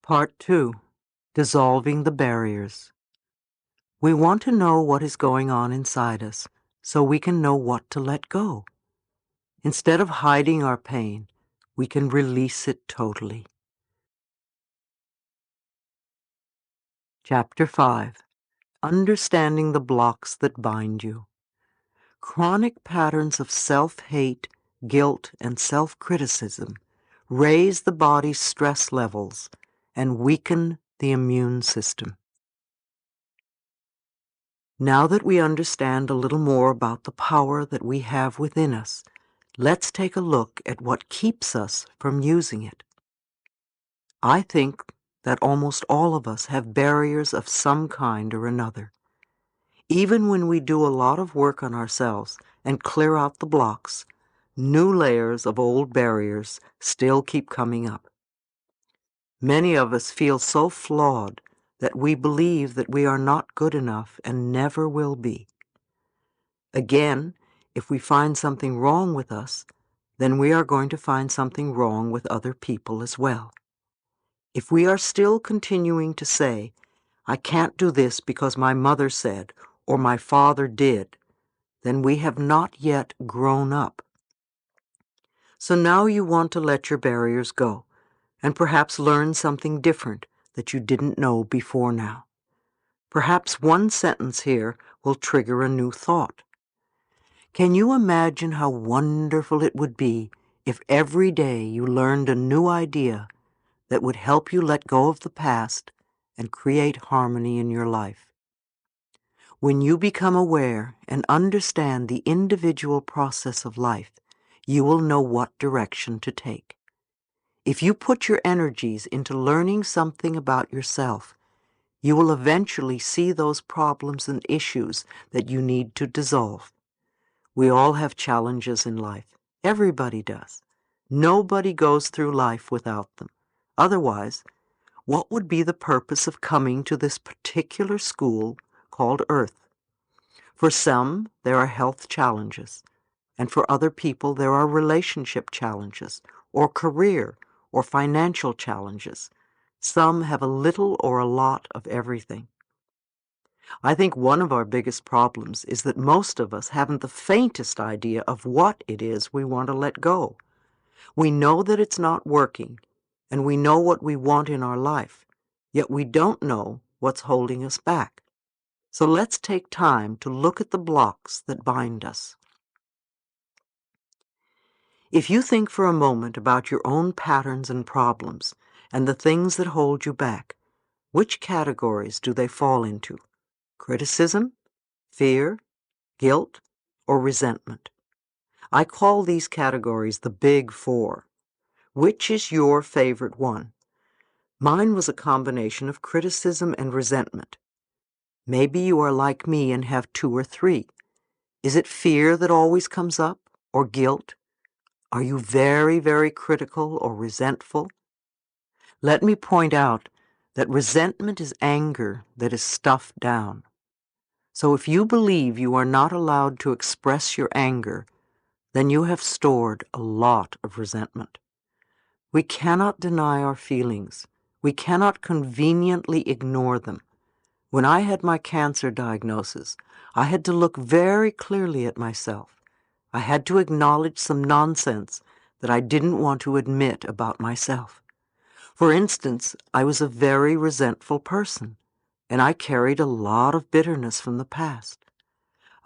Part 2. Dissolving the Barriers. We want to know what is going on inside us so we can know what to let go. Instead of hiding our pain, we can release it totally. Chapter 5. Understanding the Blocks That Bind You. Chronic patterns of self-hate, guilt, and self-criticism raise the body's stress levels and weaken the immune system. Now that we understand a little more about the power that we have within us, let's take a look at what keeps us from using it. I think that almost all of us have barriers of some kind or another. Even when we do a lot of work on ourselves and clear out the blocks, new layers of old barriers still keep coming up. Many of us feel so flawed that we believe that we are not good enough and never will be. Again, if we find something wrong with us, then we are going to find something wrong with other people as well. If we are still continuing to say, "I can't do this because my mother said or my father did," then we have not yet grown up. So now you want to let your barriers go and perhaps learn something different that you didn't know before now. Perhaps one sentence here will trigger a new thought. Can you imagine how wonderful it would be if every day you learned a new idea that would help you let go of the past and create harmony in your life? When you become aware and understand the individual process of life, you will know what direction to take. If you put your energies into learning something about yourself, you will eventually see those problems and issues that you need to dissolve. We all have challenges in life. Everybody does. Nobody goes through life without them. Otherwise, what would be the purpose of coming to this particular school called Earth? For some, there are health challenges, and for other people, there are relationship challenges, or career, or financial challenges. Some have a little or a lot of everything. I think one of our biggest problems is that most of us haven't the faintest idea of what it is we want to let go. We know that it's not working, and we know what we want in our life, yet we don't know what's holding us back. So let's take time to look at the blocks that bind us. If you think for a moment about your own patterns and problems and the things that hold you back, which categories do they fall into? Criticism, fear, guilt, or resentment? I call these categories the Big Four. Which is your favorite one? Mine was a combination of criticism and resentment. Maybe you are like me and have two or three. Is it fear that always comes up, or guilt? Are you very, very critical or resentful? Let me point out that resentment is anger that is stuffed down. So if you believe you are not allowed to express your anger, then you have stored a lot of resentment. We cannot deny our feelings. We cannot conveniently ignore them. When I had my cancer diagnosis, I had to look very clearly at myself. I had to acknowledge some nonsense that I didn't want to admit about myself. For instance, I was a very resentful person, and I carried a lot of bitterness from the past.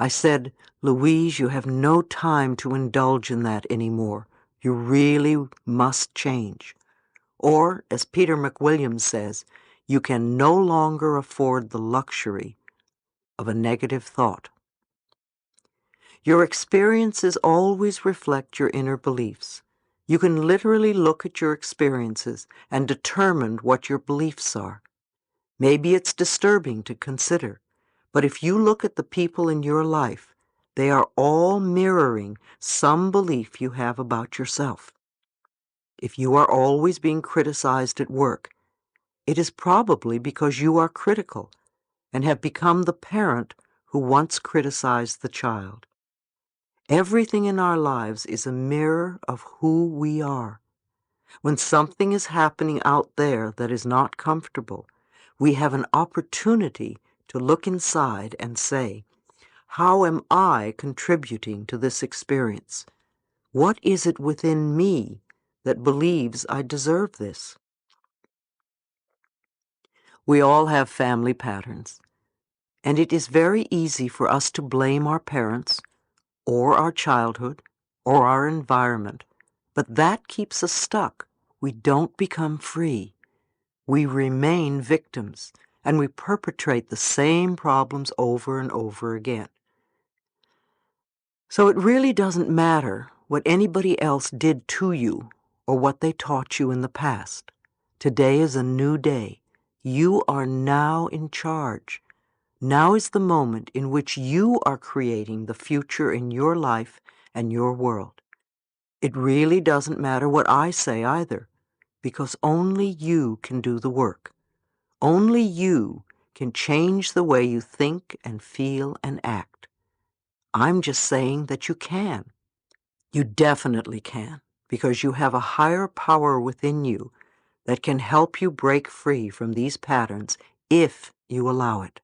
I said, "Louise, you have no time to indulge in that anymore. You really must change." Or, as Peter McWilliams says, you can no longer afford the luxury of a negative thought. Your experiences always reflect your inner beliefs. You can literally look at your experiences and determine what your beliefs are. Maybe it's disturbing to consider, but if you look at the people in your life, they are all mirroring some belief you have about yourself. If you are always being criticized at work, it is probably because you are critical and have become the parent who once criticized the child. Everything in our lives is a mirror of who we are. When something is happening out there that is not comfortable, we have an opportunity to look inside and say, how am I contributing to this experience? What is it within me that believes I deserve this? We all have family patterns, and it is very easy for us to blame our parents or our childhood or our environment, but that keeps us stuck. We don't become free. We remain victims, and we perpetrate the same problems over and over again. So it really doesn't matter what anybody else did to you or what they taught you in the past. Today is a new day. You are now in charge. Now is the moment in which you are creating the future in your life and your world. It really doesn't matter what I say either, because only you can do the work. Only you can change the way you think and feel and act. I'm just saying that you can. You definitely can, because you have a higher power within you that can help you break free from these patterns if you allow it.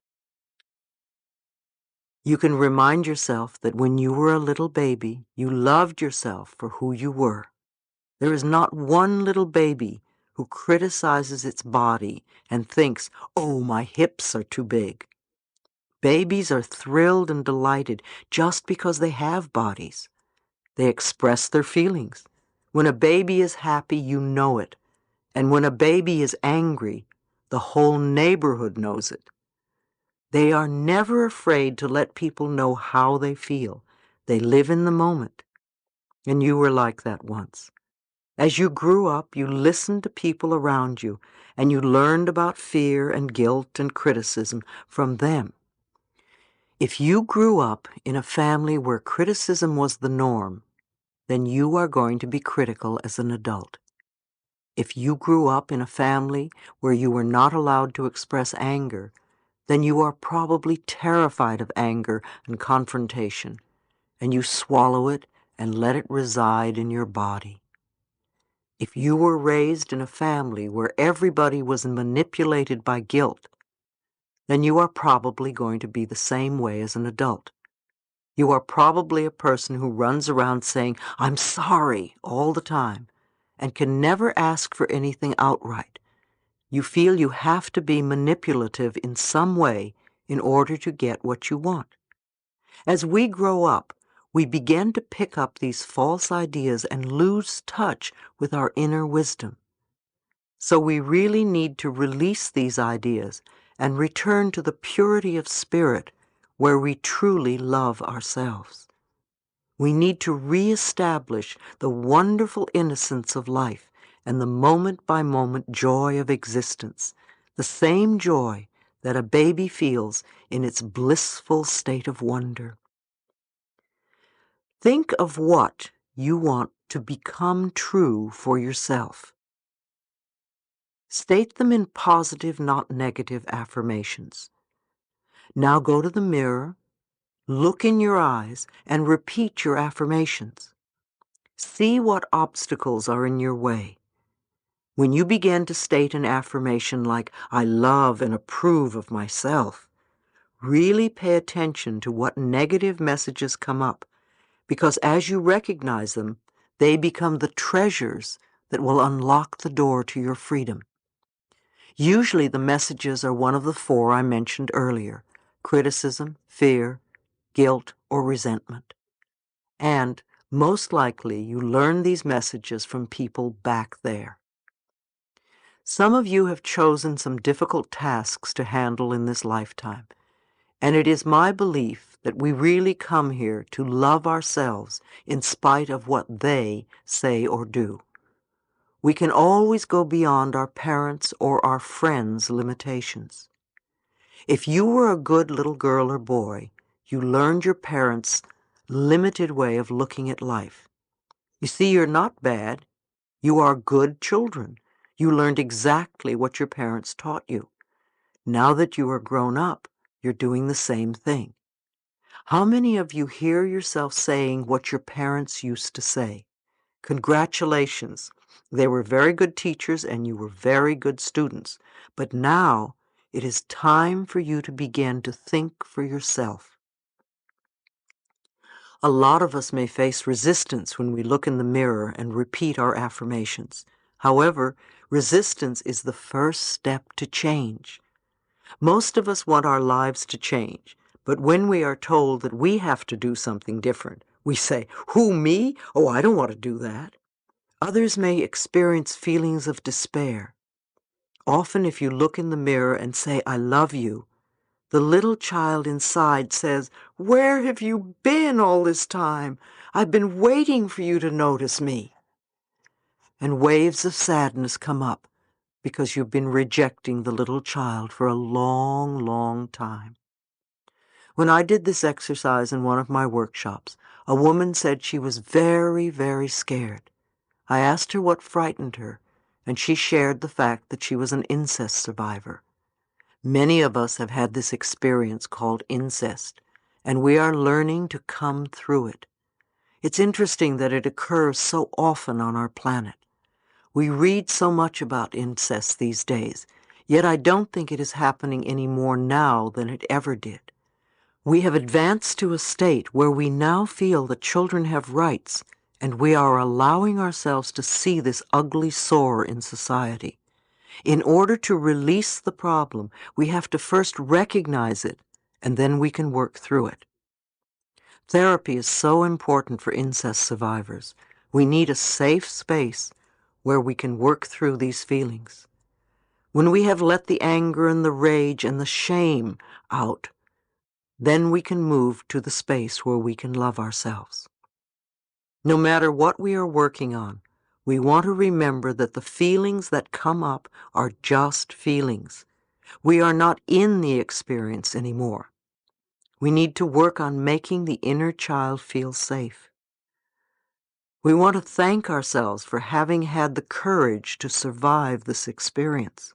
You can remind yourself that when you were a little baby, you loved yourself for who you were. There is not one little baby who criticizes its body and thinks, oh, my hips are too big. Babies are thrilled and delighted just because they have bodies. They express their feelings. When a baby is happy, you know it. And when a baby is angry, the whole neighborhood knows it. They are never afraid to let people know how they feel. They live in the moment. And you were like that once. As you grew up, you listened to people around you, and you learned about fear and guilt and criticism from them. If you grew up in a family where criticism was the norm, then you are going to be critical as an adult. If you grew up in a family where you were not allowed to express anger, then you are probably terrified of anger and confrontation, and you swallow it and let it reside in your body. If you were raised in a family where everybody was manipulated by guilt, then you are probably going to be the same way as an adult. You are probably a person who runs around saying, I'm sorry, all the time, and can never ask for anything outright. You feel you have to be manipulative in some way in order to get what you want. As we grow up, we begin to pick up these false ideas and lose touch with our inner wisdom. So we really need to release these ideas and return to the purity of spirit where we truly love ourselves. We need to reestablish the wonderful innocence of life and the moment-by-moment joy of existence, the same joy that a baby feels in its blissful state of wonder. Think of what you want to become true for yourself. State them in positive, not negative affirmations. Now go to the mirror, look in your eyes, and repeat your affirmations. See what obstacles are in your way. When you begin to state an affirmation like, I love and approve of myself, really pay attention to what negative messages come up, because as you recognize them, they become the treasures that will unlock the door to your freedom. Usually the messages are one of the four I mentioned earlier: criticism, fear, guilt, or resentment. And most likely you learn these messages from people back there. Some of you have chosen some difficult tasks to handle in this lifetime, and it is my belief that we really come here to love ourselves in spite of what they say or do. We can always go beyond our parents' or our friends' limitations. If you were a good little girl or boy, you learned your parents' limited way of looking at life. You see, you're not bad. You are good children. You learned exactly what your parents taught you. Now that you are grown up, you're doing the same thing. How many of you hear yourself saying what your parents used to say? Congratulations. They were very good teachers and you were very good students. But now it is time for you to begin to think for yourself. A lot of us may face resistance when we look in the mirror and repeat our affirmations. However, resistance is the first step to change. Most of us want our lives to change, but when we are told that we have to do something different, we say, "Who, me? Oh, I don't want to do that." Others may experience feelings of despair. Often if you look in the mirror and say, "I love you," the little child inside says, "Where have you been all this time? I've been waiting for you to notice me." And waves of sadness come up because you've been rejecting the little child for a long, long time. When I did this exercise in one of my workshops, a woman said she was very, very scared. I asked her what frightened her, and she shared the fact that she was an incest survivor. Many of us have had this experience called incest, and we are learning to come through it. It's interesting that it occurs so often on our planet. We read so much about incest these days, yet I don't think it is happening any more now than it ever did. We have advanced to a state where we now feel that children have rights, and we are allowing ourselves to see this ugly sore in society. In order to release the problem, we have to first recognize it, and then we can work through it. Therapy is so important for incest survivors. We need a safe space where we can work through these feelings. When we have let the anger and the rage and the shame out, then we can move to the space where we can love ourselves. No matter what we are working on, we want to remember that the feelings that come up are just feelings. We are not in the experience anymore. We need to work on making the inner child feel safe. We want to thank ourselves for having had the courage to survive this experience.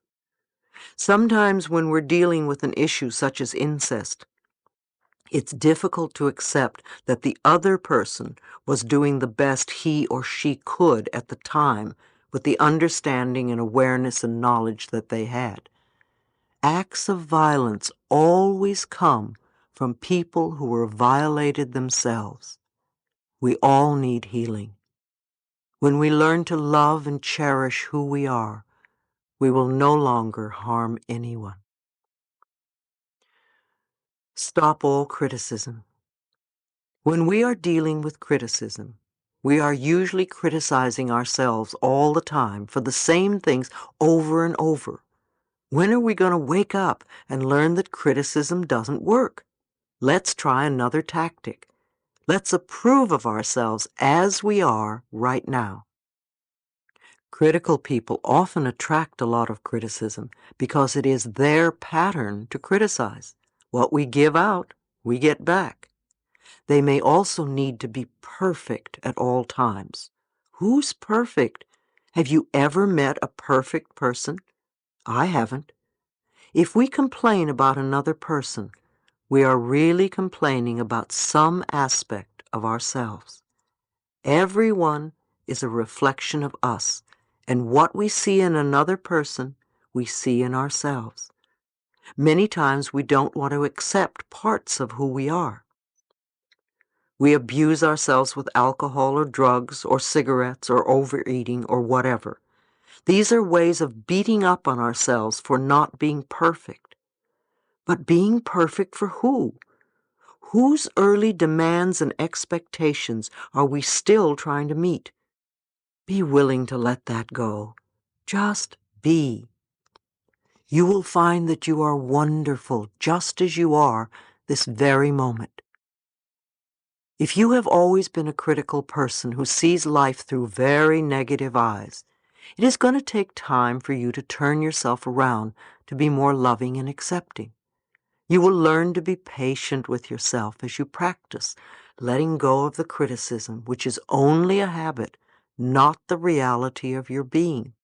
Sometimes when we're dealing with an issue such as incest, it's difficult to accept that the other person was doing the best he or she could at the time with the understanding and awareness and knowledge that they had. Acts of violence always come from people who were violated themselves. We all need healing. When we learn to love and cherish who we are, we will no longer harm anyone. Stop all criticism. When we are dealing with criticism, we are usually criticizing ourselves all the time for the same things over and over. When are we going to wake up and learn that criticism doesn't work? Let's try another tactic. Let's approve of ourselves as we are right now. Critical people often attract a lot of criticism because it is their pattern to criticize. What we give out, we get back. They may also need to be perfect at all times. Who's perfect? Have you ever met a perfect person? I haven't. If we complain about another person, we are really complaining about some aspect of ourselves. Everyone is a reflection of us, and what we see in another person, we see in ourselves. Many times we don't want to accept parts of who we are. We abuse ourselves with alcohol or drugs or cigarettes or overeating or whatever. These are ways of beating up on ourselves for not being perfect. But being perfect for who? Whose early demands and expectations are we still trying to meet? Be willing to let that go. Just be. You will find that you are wonderful just as you are this very moment. If you have always been a critical person who sees life through very negative eyes, it is going to take time for you to turn yourself around to be more loving and accepting. You will learn to be patient with yourself as you practice letting go of the criticism, which is only a habit, not the reality of your being.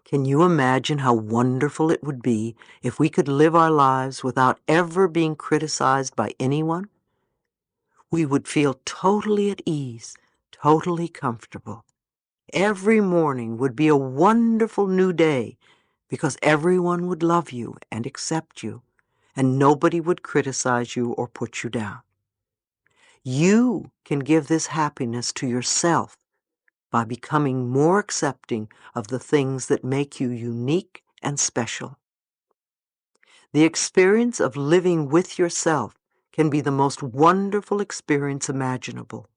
Can you imagine how wonderful it would be if we could live our lives without ever being criticized by anyone? We would feel totally at ease, totally comfortable. Every morning would be a wonderful new day because everyone would love you and accept you, and nobody would criticize you or put you down. You can give this happiness to yourself by becoming more accepting of the things that make you unique and special. The experience of living with yourself can be the most wonderful experience imaginable.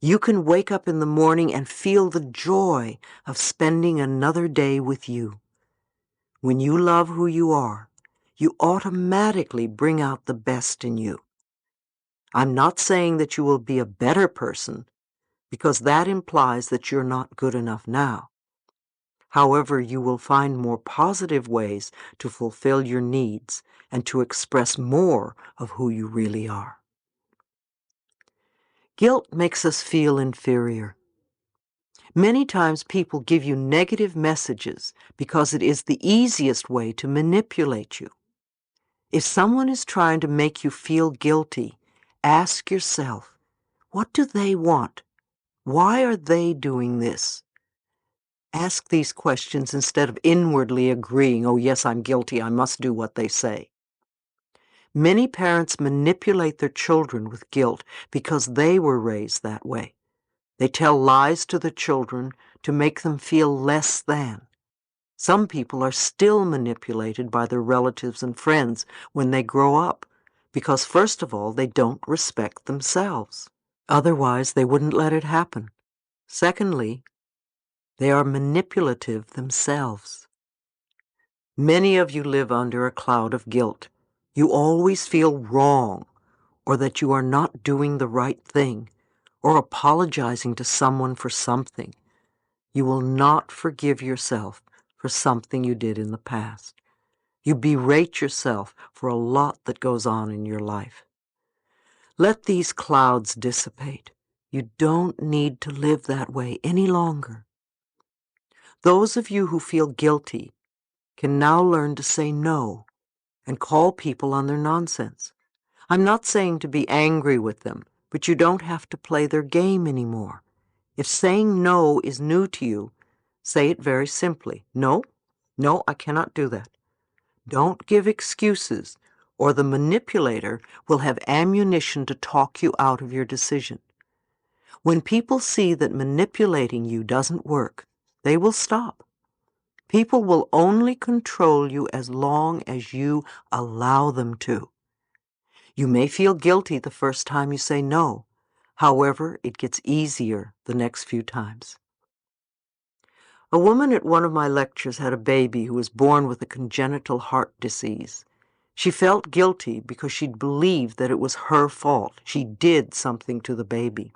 You can wake up in the morning and feel the joy of spending another day with you. When you love who you are, you automatically bring out the best in you. I'm not saying that you will be a better person, because that implies that you're not good enough now. However, you will find more positive ways to fulfill your needs and to express more of who you really are. Guilt makes us feel inferior. Many times people give you negative messages because it is the easiest way to manipulate you. If someone is trying to make you feel guilty, ask yourself, what do they want? Why are they doing this? Ask these questions instead of inwardly agreeing, oh yes, I'm guilty, I must do what they say. Many parents manipulate their children with guilt because they were raised that way. They tell lies to the children to make them feel less than. Some people are still manipulated by their relatives and friends when they grow up because, first of all, they don't respect themselves. Otherwise, they wouldn't let it happen. Secondly, they are manipulative themselves. Many of you live under a cloud of guilt. You always feel wrong, or that you are not doing the right thing, or apologizing to someone for something. You will not forgive yourself for something you did in the past. You berate yourself for a lot that goes on in your life. Let these clouds dissipate. You don't need to live that way any longer. Those of you who feel guilty can now learn to say no and call people on their nonsense. I'm not saying to be angry with them, but you don't have to play their game anymore. If saying no is new to you, say it very simply. No, no, I cannot do that. Don't give excuses, or the manipulator will have ammunition to talk you out of your decision. When people see that manipulating you doesn't work, they will stop. People will only control you as long as you allow them to. You may feel guilty the first time you say no. However, it gets easier the next few times. A woman at one of my lectures had a baby who was born with a congenital heart disease. She felt guilty because she'd believed that it was her fault. She did something to the baby.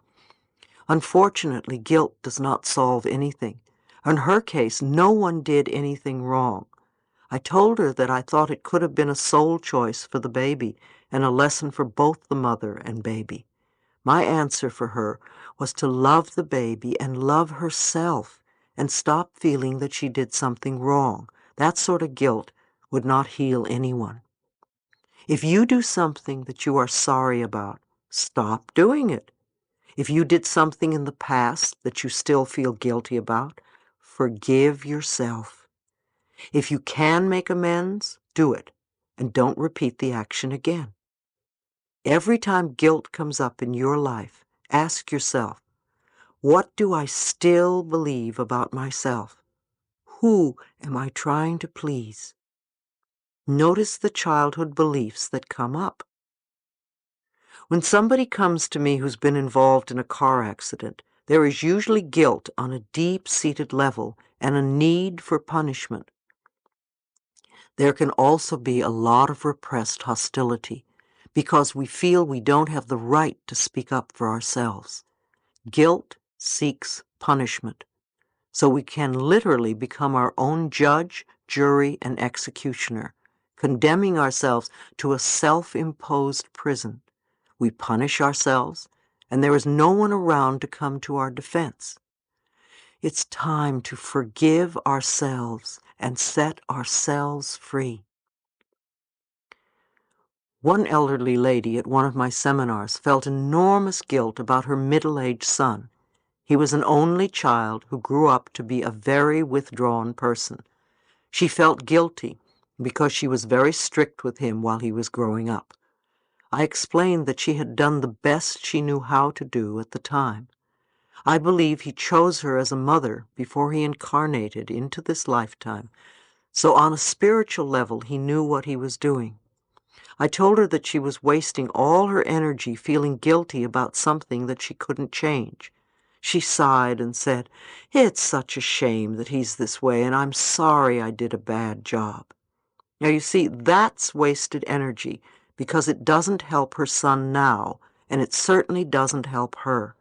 Unfortunately, guilt does not solve anything. In her case, no one did anything wrong. I told her that I thought it could have been a soul choice for the baby and a lesson for both the mother and baby. My answer for her was to love the baby and love herself and stop feeling that she did something wrong. That sort of guilt would not heal anyone. If you do something that you are sorry about, stop doing it. If you did something in the past that you still feel guilty about, forgive yourself. If you can make amends, do it, and don't repeat the action again. Every time guilt comes up in your life, ask yourself, what do I still believe about myself? Who am I trying to please? Notice the childhood beliefs that come up. When somebody comes to me who's been involved in a car accident, there is usually guilt on a deep-seated level and a need for punishment. There can also be a lot of repressed hostility because we feel we don't have the right to speak up for ourselves. Guilt seeks punishment, so we can literally become our own judge, jury, and executioner, condemning ourselves to a self-imposed prison. We punish ourselves, and there is no one around to come to our defense. It's time to forgive ourselves and set ourselves free. One elderly lady at one of my seminars felt enormous guilt about her middle-aged son. He was an only child who grew up to be a very withdrawn person. She felt guilty because she was very strict with him while he was growing up. I explained that she had done the best she knew how to do at the time. I believe he chose her as a mother before he incarnated into this lifetime, so on a spiritual level he knew what he was doing. I told her that she was wasting all her energy feeling guilty about something that she couldn't change. She sighed and said, "It's such a shame that he's this way, and I'm sorry I did a bad job." Now you see, that's wasted energy because it doesn't help her son now, and it certainly doesn't help her.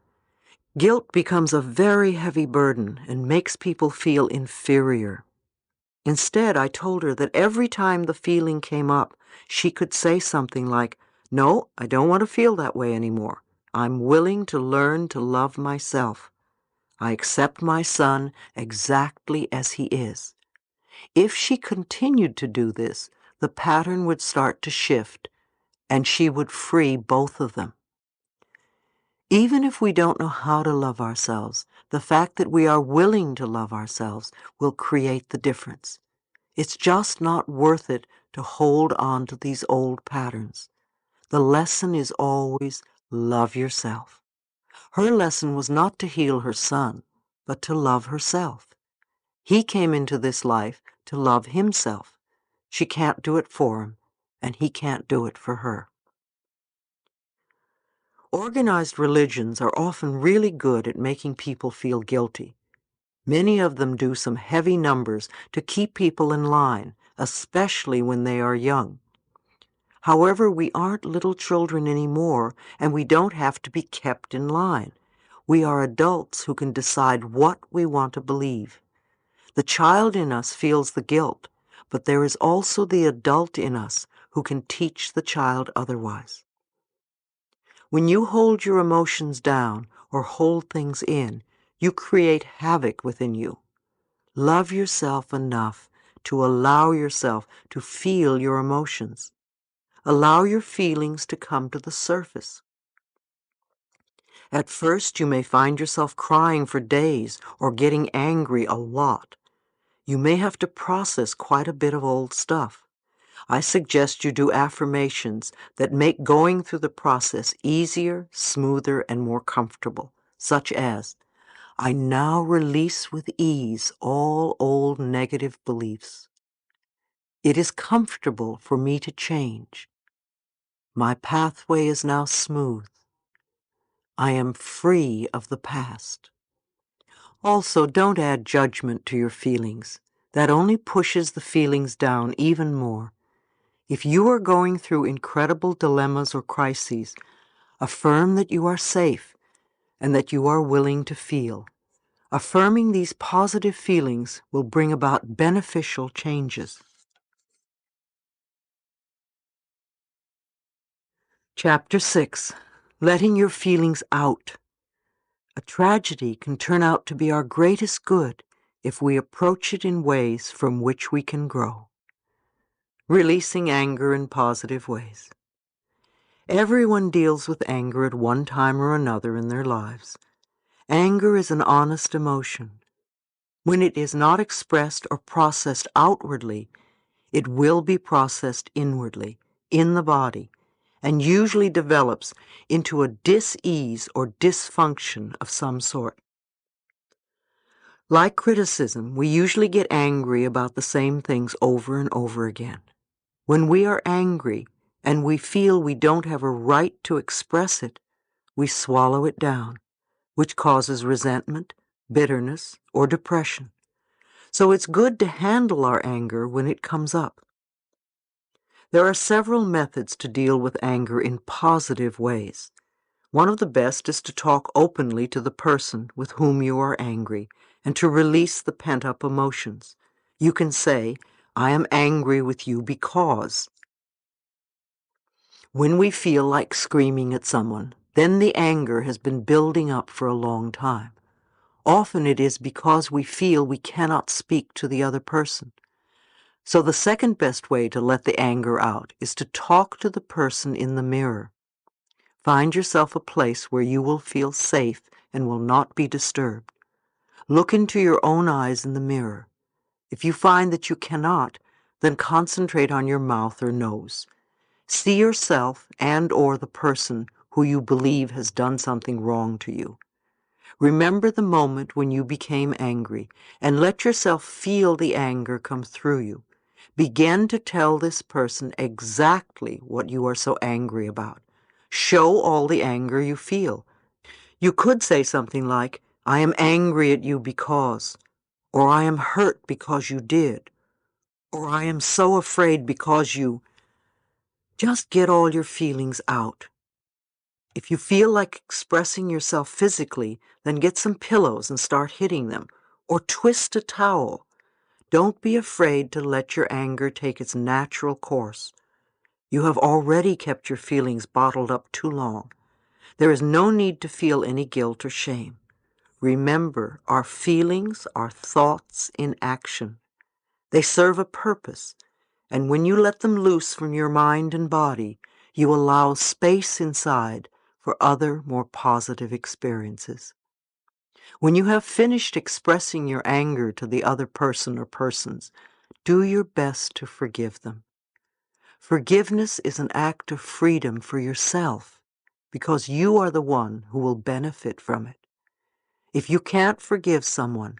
Guilt becomes a very heavy burden and makes people feel inferior. Instead, I told her that every time the feeling came up, she could say something like, "No, I don't want to feel that way anymore. I'm willing to learn to love myself. I accept my son exactly as he is." If she continued to do this, the pattern would start to shift, and she would free both of them. Even if we don't know how to love ourselves, the fact that we are willing to love ourselves will create the difference. It's just not worth it to hold on to these old patterns. The lesson is always love yourself. Her lesson was not to heal her son, but to love herself. He came into this life to love himself. She can't do it for him, and he can't do it for her. Organized religions are often really good at making people feel guilty. Many of them do some heavy numbers to keep people in line, especially when they are young. However, we aren't little children anymore, and we don't have to be kept in line. We are adults who can decide what we want to believe. The child in us feels the guilt, but there is also the adult in us who can teach the child otherwise. When you hold your emotions down or hold things in, you create havoc within you. Love yourself enough to allow yourself to feel your emotions. Allow your feelings to come to the surface. At first, you may find yourself crying for days or getting angry a lot. You may have to process quite a bit of old stuff. I suggest you do affirmations that make going through the process easier, smoother, and more comfortable, such as, "I now release with ease all old negative beliefs. It is comfortable for me to change. My pathway is now smooth. I am free of the past." Also, don't add judgment to your feelings. That only pushes the feelings down even more. If you are going through incredible dilemmas or crises, affirm that you are safe and that you are willing to feel. Affirming these positive feelings will bring about beneficial changes. Chapter 6. Letting your feelings out. A tragedy can turn out to be our greatest good if we approach it in ways from which we can grow. Releasing anger in positive ways. Everyone deals with anger at one time or another in their lives. Anger is an honest emotion. When it is not expressed or processed outwardly, it will be processed inwardly, in the body, and usually develops into a dis-ease or dysfunction of some sort. Like criticism, we usually get angry about the same things over and over again. When we are angry and we feel we don't have a right to express it, we swallow it down, which causes resentment, bitterness, or depression. So it's good to handle our anger when it comes up. There are several methods to deal with anger in positive ways. One of the best is to talk openly to the person with whom you are angry and to release the pent-up emotions. You can say, "I am angry with you because." When we feel like screaming at someone, then the anger has been building up for a long time. Often it is because we feel we cannot speak to the other person. So the second best way to let the anger out is to talk to the person in the mirror. Find yourself a place where you will feel safe and will not be disturbed. Look into your own eyes in the mirror. If you find that you cannot, then concentrate on your mouth or nose. See yourself and/or the person who you believe has done something wrong to you. Remember the moment when you became angry and let yourself feel the anger come through you. Begin to tell this person exactly what you are so angry about. Show all the anger you feel. You could say something like, "I am angry at you because," or "I am hurt because you did," or "I am so afraid because you." Just get all your feelings out. If you feel like expressing yourself physically, then get some pillows and start hitting them, or twist a towel. Don't be afraid to let your anger take its natural course. You have already kept your feelings bottled up too long. There is no need to feel any guilt or shame. Remember, our feelings are thoughts in action. They serve a purpose, and when you let them loose from your mind and body, you allow space inside for other, more positive experiences. When you have finished expressing your anger to the other person or persons, do your best to forgive them. Forgiveness is an act of freedom for yourself, because you are the one who will benefit from it. If you can't forgive someone,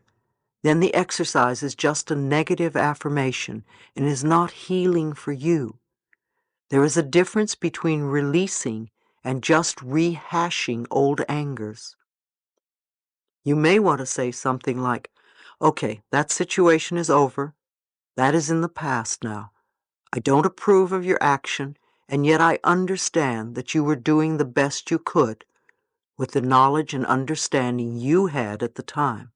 then the exercise is just a negative affirmation and is not healing for you. There is a difference between releasing and just rehashing old angers. You may want to say something like, "Okay, that situation is over. That is in the past now. I don't approve of your action, and yet I understand that you were doing the best you could with the knowledge and understanding you had at the time.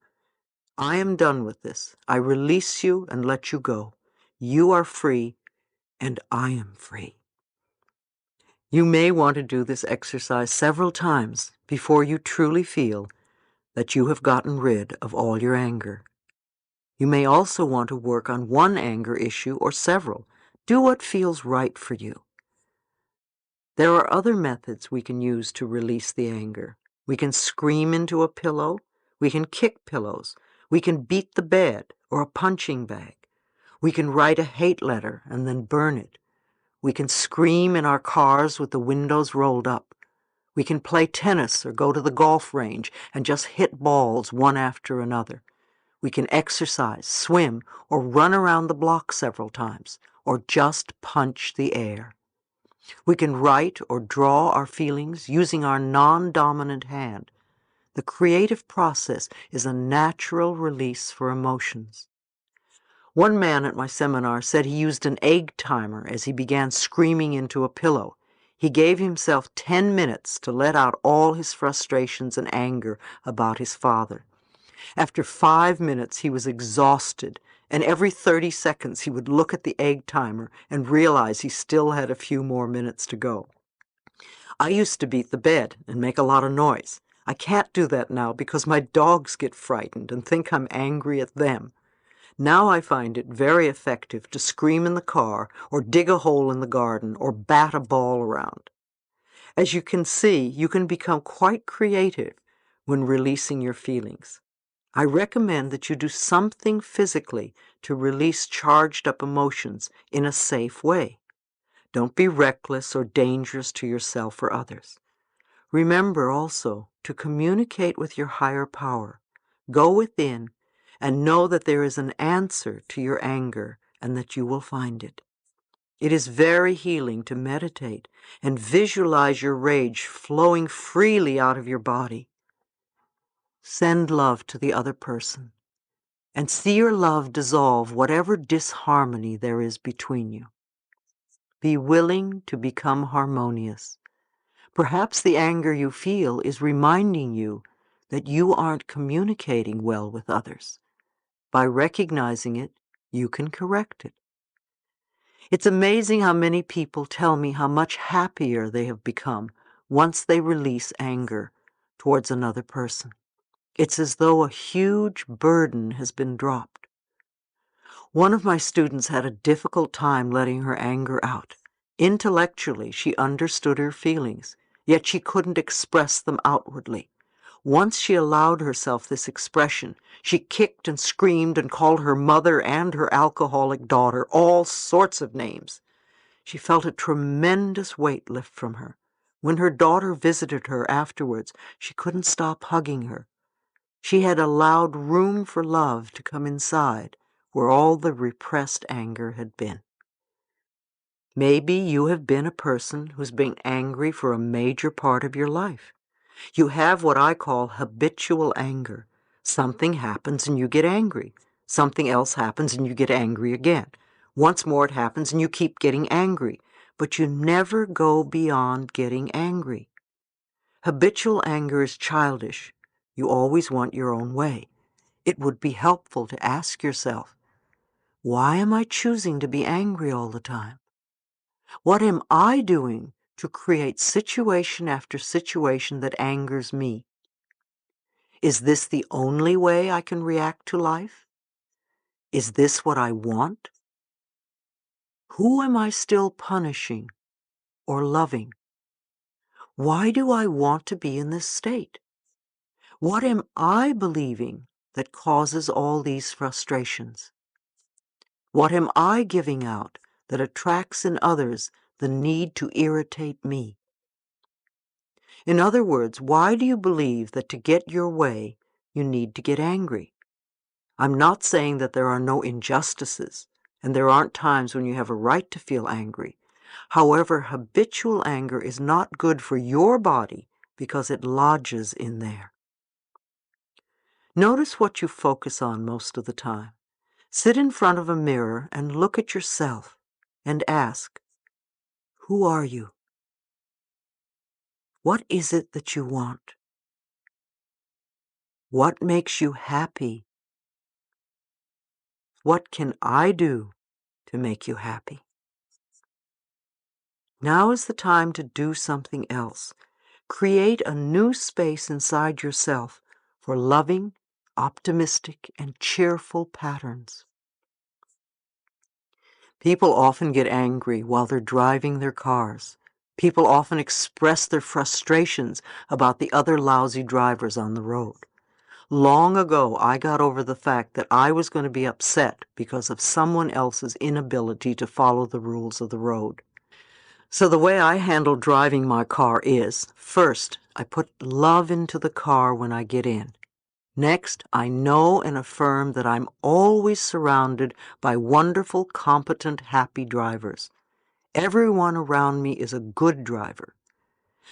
I am done with this. I release you and let you go. You are free, and I am free." You may want to do this exercise several times before you truly feel that you have gotten rid of all your anger. You may also want to work on one anger issue or several. Do what feels right for you. There are other methods we can use to release the anger. We can scream into a pillow. We can kick pillows. We can beat the bed or a punching bag. We can write a hate letter and then burn it. We can scream in our cars with the windows rolled up. We can play tennis or go to the golf range and just hit balls one after another. We can exercise, swim, or run around the block several times, or just punch the air. We can write or draw our feelings using our non-dominant hand. The creative process is a natural release for emotions. One man at my seminar said he used an egg timer as he began screaming into a pillow. He gave himself 10 minutes to let out all his frustrations and anger about his father. After 5 minutes, he was exhausted, and every 30 seconds he would look at the egg timer and realize he still had a few more minutes to go. I used to beat the bed and make a lot of noise. I can't do that now because my dogs get frightened and think I'm angry at them. Now I find it very effective to scream in the car or dig a hole in the garden or bat a ball around. As you can see, you can become quite creative when releasing your feelings. I recommend that you do something physically to release charged up emotions in a safe way. Don't be reckless or dangerous to yourself or others. Remember also to communicate with your higher power. Go within and know that there is an answer to your anger and that you will find it. It is very healing to meditate and visualize your rage flowing freely out of your body. Send love to the other person and see your love dissolve whatever disharmony there is between you. Be willing to become harmonious. Perhaps the anger you feel is reminding you that you aren't communicating well with others. By recognizing it, you can correct it. It's amazing how many people tell me how much happier they have become once they release anger towards another person. It's as though a huge burden has been dropped. One of my students had a difficult time letting her anger out. Intellectually, she understood her feelings, yet she couldn't express them outwardly. Once she allowed herself this expression. She kicked and screamed and called her mother and her alcoholic daughter all sorts of names. She felt a tremendous weight lift from her. When her daughter visited her afterwards, she couldn't stop hugging her. She had allowed room for love to come inside where all the repressed anger had been. Maybe you have been a person who's been angry for a major part of your life. You have what I call habitual anger. Something happens and you get angry. Something else happens and you get angry again. Once more it happens and you keep getting angry. But you never go beyond getting angry. Habitual anger is childish. You always want your own way. It would be helpful to ask yourself, why am I choosing to be angry all the time? What am I doing to create situation after situation that angers me? Is this the only way I can react to life? Is this what I want? Who am I still punishing or loving? Why do I want to be in this state? What am I believing that causes all these frustrations? What am I giving out that attracts in others the need to irritate me? In other words, why do you believe that to get your way, you need to get angry? I'm not saying that there are no injustices, and there aren't times when you have a right to feel angry. However, habitual anger is not good for your body because it lodges in there. Notice what you focus on most of the time. Sit in front of a mirror and look at yourself and ask, who are you? What is it that you want? What makes you happy? What can I do to make you happy? Now is the time to do something else. Create a new space inside yourself for loving, optimistic, and cheerful patterns. People often get angry while they're driving their cars. People often express their frustrations about the other lousy drivers on the road. Long ago, I got over the fact that I was going to be upset because of someone else's inability to follow the rules of the road. So the way I handle driving my car is, first, I put love into the car when I get in. Next, I know and affirm that I'm always surrounded by wonderful, competent, happy drivers. Everyone around me is a good driver.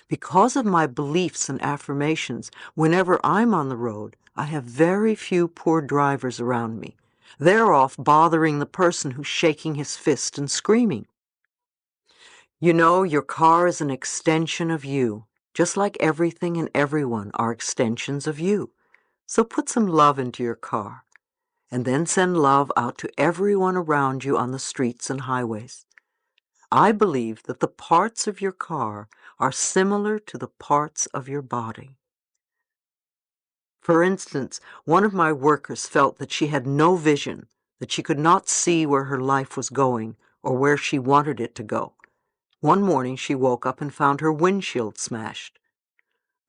Because of my beliefs and affirmations, whenever I'm on the road, I have very few poor drivers around me. They're off bothering the person who's shaking his fist and screaming. You know, your car is an extension of you, just like everything and everyone are extensions of you. So put some love into your car, and then send love out to everyone around you on the streets and highways. I believe that the parts of your car are similar to the parts of your body. For instance, one of my workers felt that she had no vision, that she could not see where her life was going or where she wanted it to go. One morning she woke up and found her windshield smashed.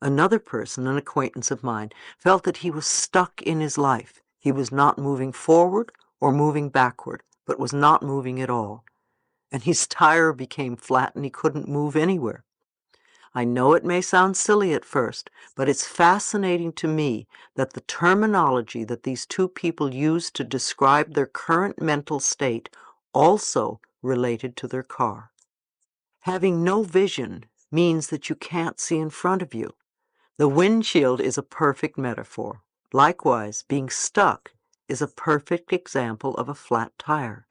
Another person, an acquaintance of mine, felt that he was stuck in his life. He was not moving forward or moving backward, but was not moving at all. And his tire became flat and he couldn't move anywhere. I know it may sound silly at first, but it's fascinating to me that the terminology that these two people used to describe their current mental state also related to their car. Having no vision means that you can't see in front of you. The windshield is a perfect metaphor. Likewise, being stuck is a perfect example of a flat tire.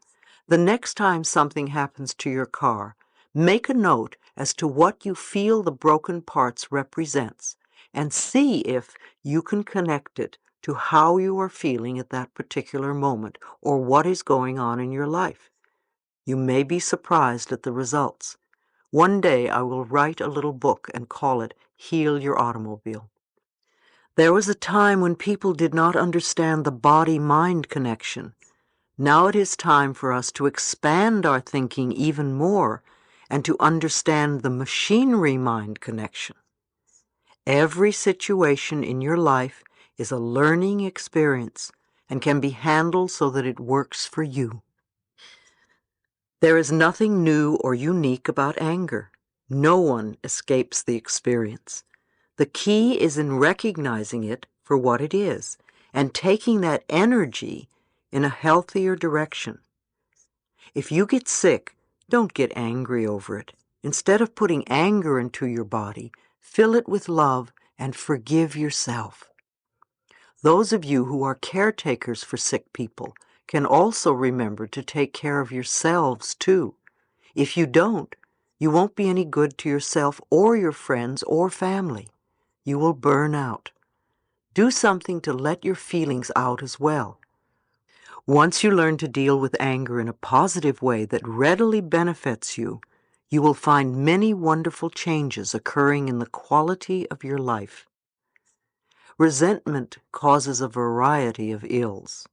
The next time something happens to your car, make a note as to what you feel the broken parts represents, and see if you can connect it to how you are feeling at that particular moment or what is going on in your life. You may be surprised at the results. One day I will write a little book and call it Heal Your Automobile. There was a time when people did not understand the body-mind connection. Now it is time for us to expand our thinking even more and to understand the machinery-mind connection. Every situation in your life is a learning experience and can be handled so that it works for you. There is nothing new or unique about anger. No one escapes the experience. The key is in recognizing it for what it is and taking that energy in a healthier direction. If you get sick, don't get angry over it. Instead of putting anger into your body, fill it with love and forgive yourself. Those of you who are caretakers for sick people can also remember to take care of yourselves too. If you don't, you won't be any good to yourself or your friends or family. You will burn out. Do something to let your feelings out as well. Once you learn to deal with anger in a positive way that readily benefits you, you will find many wonderful changes occurring in the quality of your life. Resentment causes a variety of ills.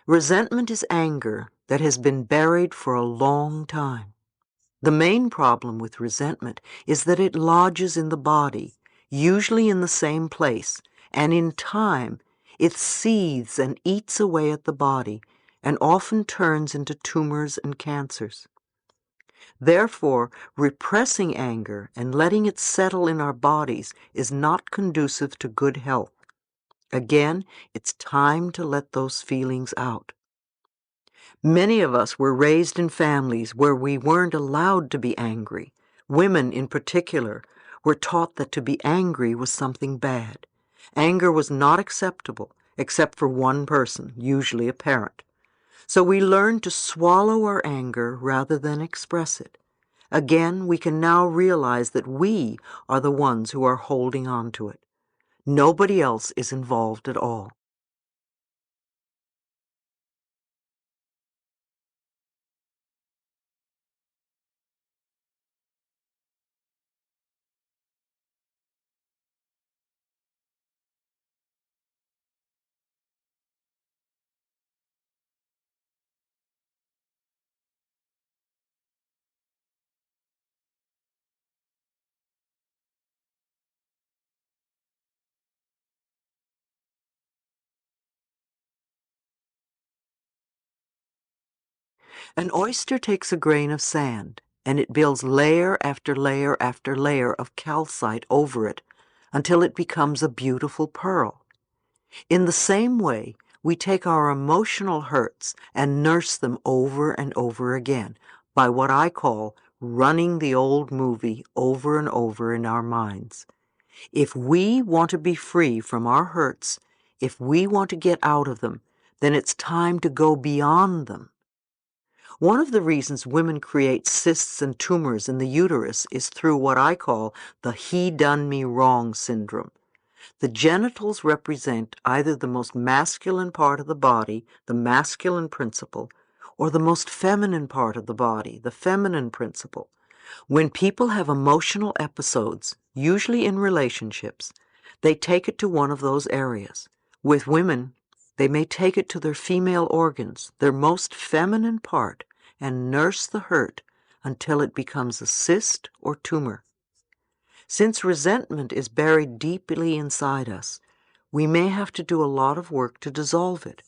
Resentment is anger that has been buried for a long time. The main problem with resentment is that it lodges in the body, usually in the same place, and in time it seethes and eats away at the body and often turns into tumors and cancers. Therefore, repressing anger and letting it settle in our bodies is not conducive to good health. Again, it's time to let those feelings out. Many of us were raised in families where we weren't allowed to be angry. Women, in particular, were taught that to be angry was something bad. Anger was not acceptable, except for one person, usually a parent. So we learned to swallow our anger rather than express it. Again, we can now realize that we are the ones who are holding on to it. Nobody else is involved at all. An oyster takes a grain of sand, and it builds layer after layer after layer of calcite over it until it becomes a beautiful pearl. In the same way, we take our emotional hurts and nurse them over and over again by what I call running the old movie over and over in our minds. If we want to be free from our hurts, if we want to get out of them, then it's time to go beyond them. One of the reasons women create cysts and tumors in the uterus is through what I call the he done me wrong syndrome. The genitals represent either the most masculine part of the body, the masculine principle, or the most feminine part of the body, the feminine principle. When people have emotional episodes, usually in relationships, they take it to one of those areas. With women, they may take it to their female organs, their most feminine part, and nurse the hurt until it becomes a cyst or tumor. Since resentment is buried deeply inside us, we may have to do a lot of work to dissolve it.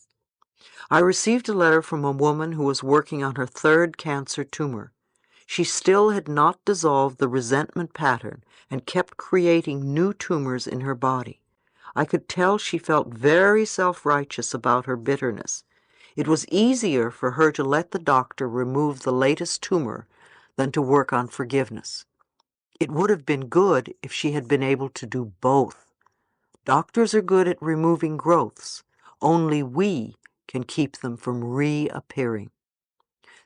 I received a letter from a woman who was working on her third cancer tumor. She still had not dissolved the resentment pattern and kept creating new tumors in her body. I could tell she felt very self-righteous about her bitterness. It was easier for her to let the doctor remove the latest tumor than to work on forgiveness. It would have been good if she had been able to do both. Doctors are good at removing growths. Only we can keep them from reappearing.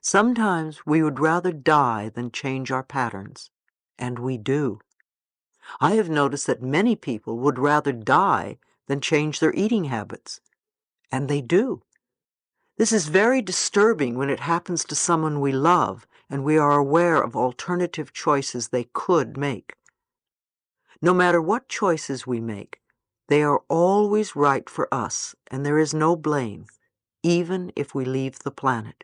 Sometimes we would rather die than change our patterns, and we do. I have noticed that many people would rather die than change their eating habits, and they do. This is very disturbing when it happens to someone we love and we are aware of alternative choices they could make. No matter what choices we make, they are always right for us, and there is no blame, even if we leave the planet.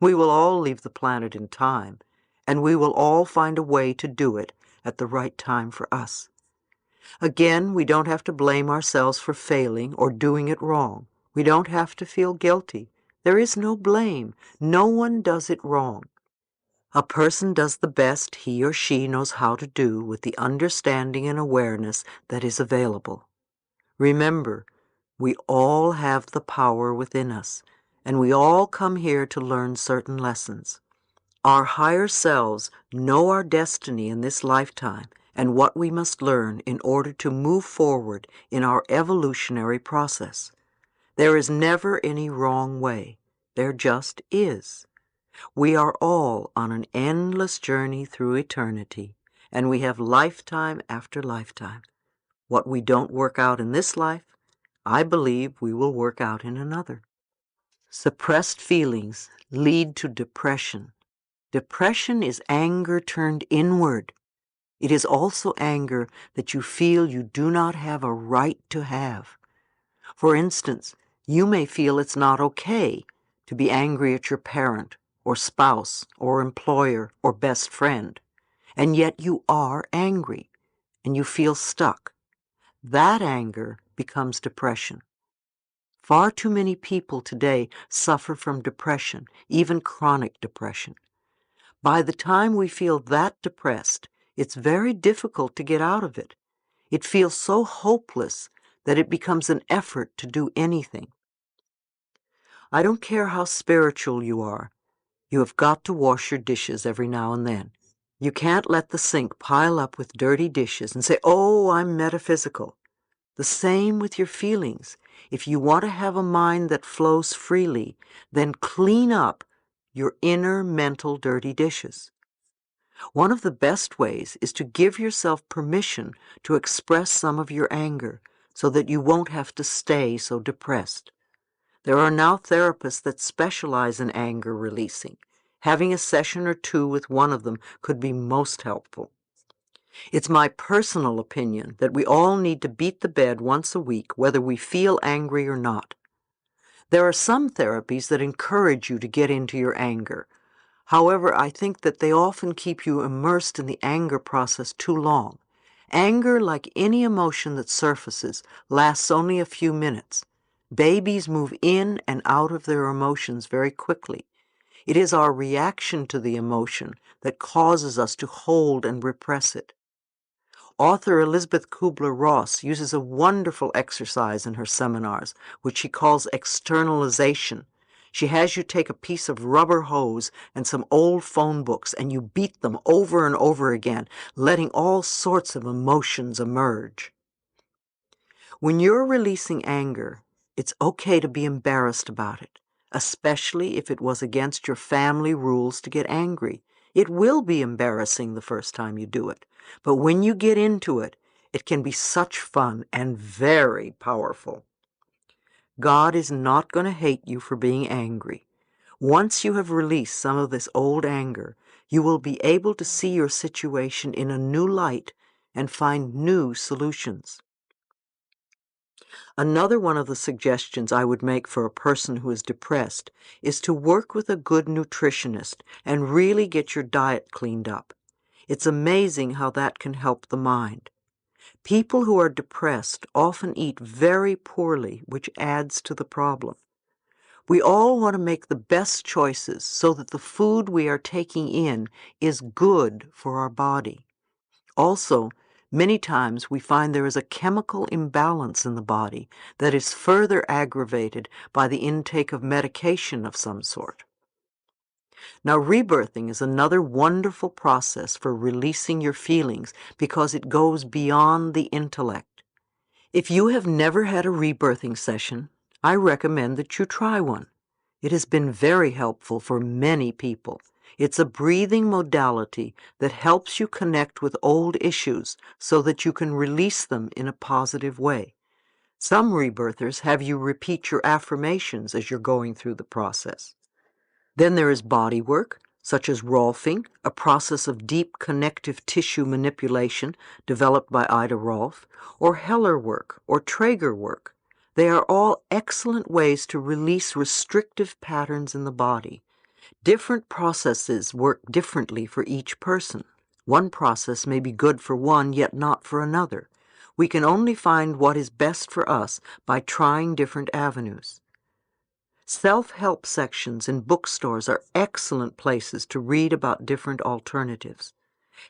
We will all leave the planet in time, and we will all find a way to do it at the right time for us. Again, we don't have to blame ourselves for failing or doing it wrong. We don't have to feel guilty. There is no blame. No one does it wrong. A person does the best he or she knows how to do with the understanding and awareness that is available. Remember, we all have the power within us, and we all come here to learn certain lessons. Our higher selves know our destiny in this lifetime and what we must learn in order to move forward in our evolutionary process. There is never any wrong way. There just is. We are all on an endless journey through eternity, and we have lifetime after lifetime. What we don't work out in this life, I believe we will work out in another. Suppressed feelings lead to depression. Depression is anger turned inward. It is also anger that you feel you do not have a right to have. For instance, you may feel it's not okay to be angry at your parent or spouse or employer or best friend, and yet you are angry and you feel stuck. That anger becomes depression. Far too many people today suffer from depression, even chronic depression. By the time we feel that depressed, it's very difficult to get out of it. It feels so hopeless that it becomes an effort to do anything. I don't care how spiritual you are. You have got to wash your dishes every now and then. You can't let the sink pile up with dirty dishes and say, "Oh, I'm metaphysical." The same with your feelings. If you want to have a mind that flows freely, then clean up your inner mental dirty dishes. One of the best ways is to give yourself permission to express some of your anger so that you won't have to stay so depressed. There are now therapists that specialize in anger releasing. Having a session or two with one of them could be most helpful. It's my personal opinion that we all need to beat the bed once a week, whether we feel angry or not. There are some therapies that encourage you to get into your anger. However, I think that they often keep you immersed in the anger process too long. Anger, like any emotion that surfaces, lasts only a few minutes. Babies move in and out of their emotions very quickly. It is our reaction to the emotion that causes us to hold and repress it. Author Elizabeth Kubler-Ross uses a wonderful exercise in her seminars, which she calls externalization. She has you take a piece of rubber hose and some old phone books, and you beat them over and over again, letting all sorts of emotions emerge. When you're releasing anger, it's okay to be embarrassed about it, especially if it was against your family rules to get angry. It will be embarrassing the first time you do it, but when you get into it, it can be such fun and very powerful. God is not going to hate you for being angry. Once you have released some of this old anger, you will be able to see your situation in a new light and find new solutions. Another one of the suggestions I would make for a person who is depressed is to work with a good nutritionist and really get your diet cleaned up. It's amazing how that can help the mind. People who are depressed often eat very poorly, which adds to the problem. We all want to make the best choices so that the food we are taking in is good for our body. Also, many times we find there is a chemical imbalance in the body that is further aggravated by the intake of medication of some sort. Now, rebirthing is another wonderful process for releasing your feelings because it goes beyond the intellect. If you have never had a rebirthing session, I recommend that you try one. It has been very helpful for many people. It's a breathing modality that helps you connect with old issues so that you can release them in a positive way. Some rebirthers have you repeat your affirmations as you're going through the process. Then there is body work, such as Rolfing, a process of deep connective tissue manipulation developed by Ida Rolf, or Heller work, or Traeger work. They are all excellent ways to release restrictive patterns in the body. Different processes work differently for each person. One process may be good for one, yet not for another. We can only find what is best for us by trying different avenues. Self-help sections in bookstores are excellent places to read about different alternatives.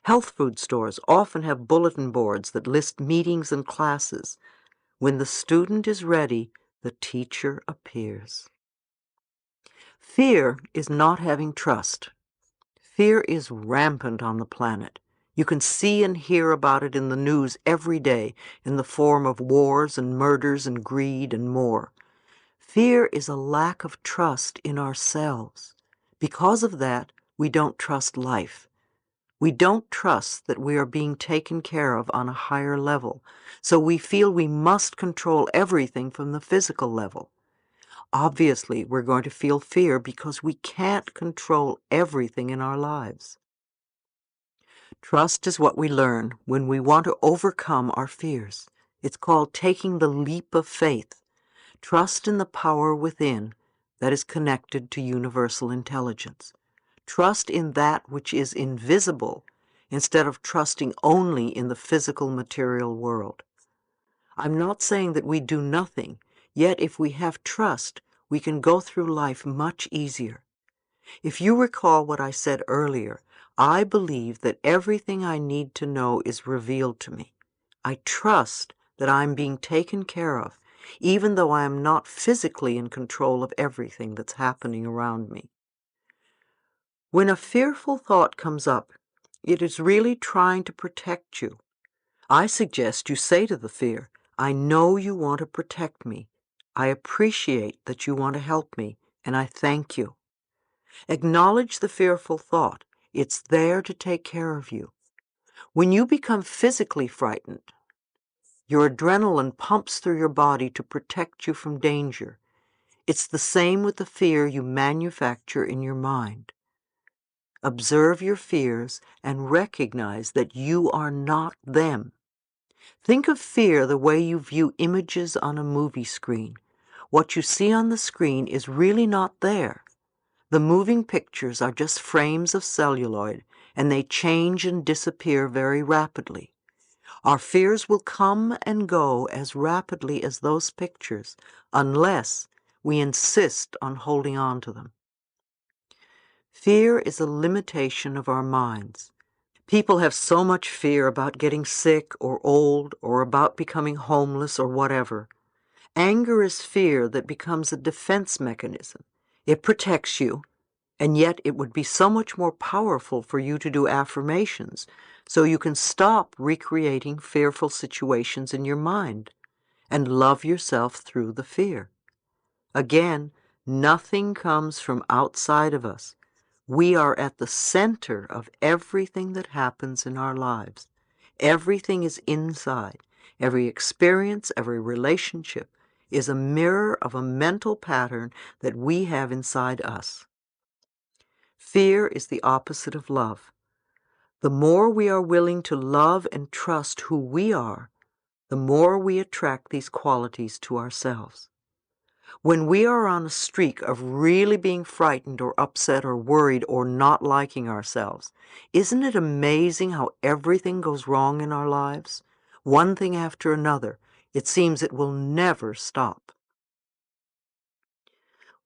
Health food stores often have bulletin boards that list meetings and classes. When the student is ready, the teacher appears. Fear is not having trust. Fear is rampant on the planet. You can see and hear about it in the news every day in the form of wars and murders and greed and more. Fear is a lack of trust in ourselves. Because of that, we don't trust life. We don't trust that we are being taken care of on a higher level, so we feel we must control everything from the physical level. Obviously, we're going to feel fear because we can't control everything in our lives. Trust is what we learn when we want to overcome our fears. It's called taking the leap of faith. Trust in the power within that is connected to universal intelligence. Trust in that which is invisible instead of trusting only in the physical material world. I'm not saying that we do nothing, yet if we have trust, we can go through life much easier. If you recall what I said earlier, I believe that everything I need to know is revealed to me. I trust that I'm being taken care of, even though I am not physically in control of everything that's happening around me. When a fearful thought comes up, it is really trying to protect you. I suggest you say to the fear, I know you want to protect me. I appreciate that you want to help me, and I thank you. Acknowledge the fearful thought. It's there to take care of you. When you become physically frightened, your adrenaline pumps through your body to protect you from danger. It's the same with the fear you manufacture in your mind. Observe your fears and recognize that you are not them. Think of fear the way you view images on a movie screen. What you see on the screen is really not there. The moving pictures are just frames of celluloid, and they change and disappear very rapidly. Our fears will come and go as rapidly as those pictures, unless we insist on holding on to them. Fear is a limitation of our minds. People have so much fear about getting sick or old or about becoming homeless or whatever. Anger is fear that becomes a defense mechanism. It protects you, and yet it would be so much more powerful for you to do affirmations so you can stop recreating fearful situations in your mind and love yourself through the fear. Again, nothing comes from outside of us. We are at the center of everything that happens in our lives. Everything is inside. Every experience, every relationship is a mirror of a mental pattern that we have inside us. Fear is the opposite of love. The more we are willing to love and trust who we are, the more we attract these qualities to ourselves. When we are on a streak of really being frightened or upset or worried or not liking ourselves, isn't it amazing how everything goes wrong in our lives? One thing after another. It seems it will never stop.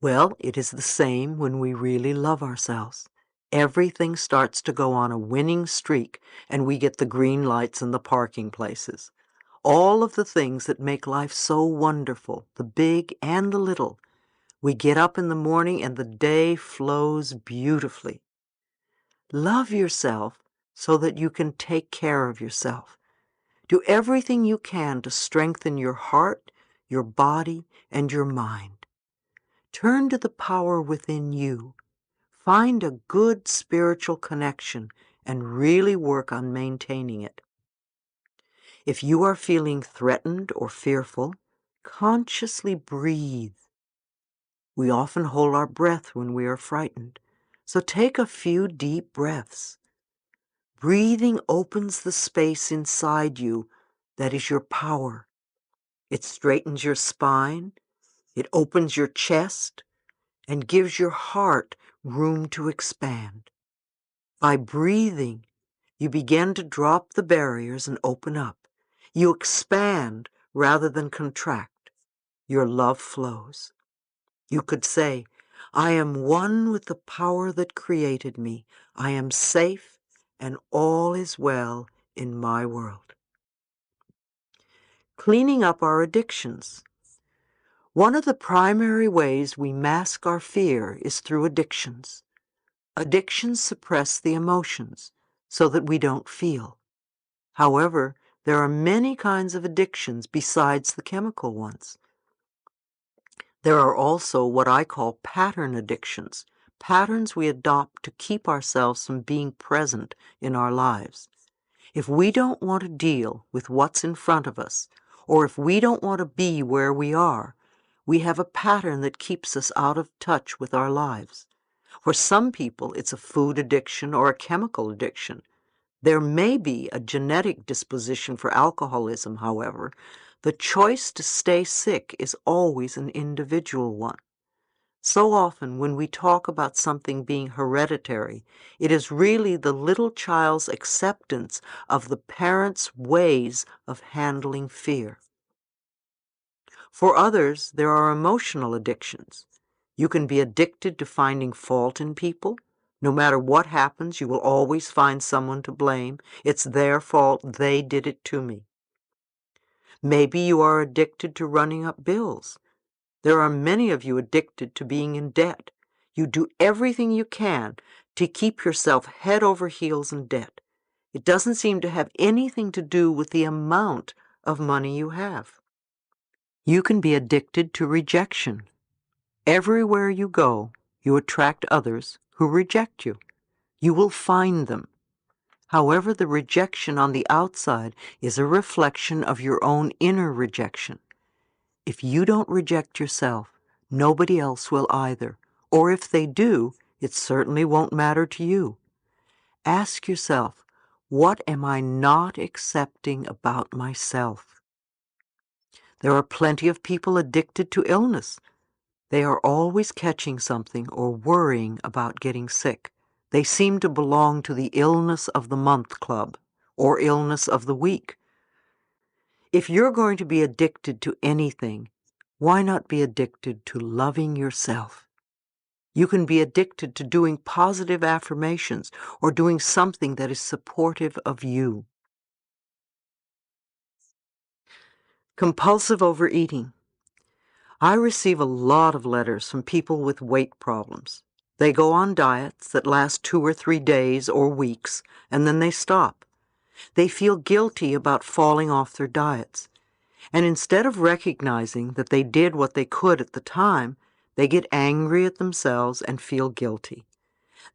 Well, it is the same when we really love ourselves. Everything starts to go on a winning streak, and we get the green lights in the parking places. All of the things that make life so wonderful, the big and the little. We get up in the morning and the day flows beautifully. Love yourself so that you can take care of yourself. Do everything you can to strengthen your heart, your body, and your mind. Turn to the power within you. Find a good spiritual connection and really work on maintaining it. If you are feeling threatened or fearful, consciously breathe. We often hold our breath when we are frightened, so take a few deep breaths. Breathing opens the space inside you that is your power. It straightens your spine, it opens your chest, and gives your heart room to expand. By breathing, you begin to drop the barriers and open up. You expand rather than contract. Your love flows. You could say, I am one with the power that created me. I am safe and all is well in my world. Cleaning up our addictions. One of the primary ways we mask our fear is through addictions. Addictions suppress the emotions so that we don't feel. However, there are many kinds of addictions besides the chemical ones. There are also what I call pattern addictions, patterns we adopt to keep ourselves from being present in our lives. If we don't want to deal with what's in front of us, or if we don't want to be where we are, we have a pattern that keeps us out of touch with our lives. For some people, it's a food addiction or a chemical addiction. There may be a genetic disposition for alcoholism, however. The choice to stay sick is always an individual one. So often when we talk about something being hereditary, it is really the little child's acceptance of the parent's ways of handling fear. For others, there are emotional addictions. You can be addicted to finding fault in people. No matter what happens, you will always find someone to blame. It's their fault. They did it to me. Maybe you are addicted to running up bills. There are many of you addicted to being in debt. You do everything you can to keep yourself head over heels in debt. It doesn't seem to have anything to do with the amount of money you have. You can be addicted to rejection. Everywhere you go, you attract others who reject you. You will find them. However, the rejection on the outside is a reflection of your own inner rejection. If you don't reject yourself, nobody else will either. Or if they do, it certainly won't matter to you. Ask yourself, what am I not accepting about myself? There are plenty of people addicted to illness. They are always catching something or worrying about getting sick. They seem to belong to the illness of the month club or illness of the week. If you're going to be addicted to anything, why not be addicted to loving yourself? You can be addicted to doing positive affirmations or doing something that is supportive of you. Compulsive overeating. I receive a lot of letters from people with weight problems. They go on diets that last 2 or 3 days or weeks, and then they stop. They feel guilty about falling off their diets. And instead of recognizing that they did what they could at the time, they get angry at themselves and feel guilty.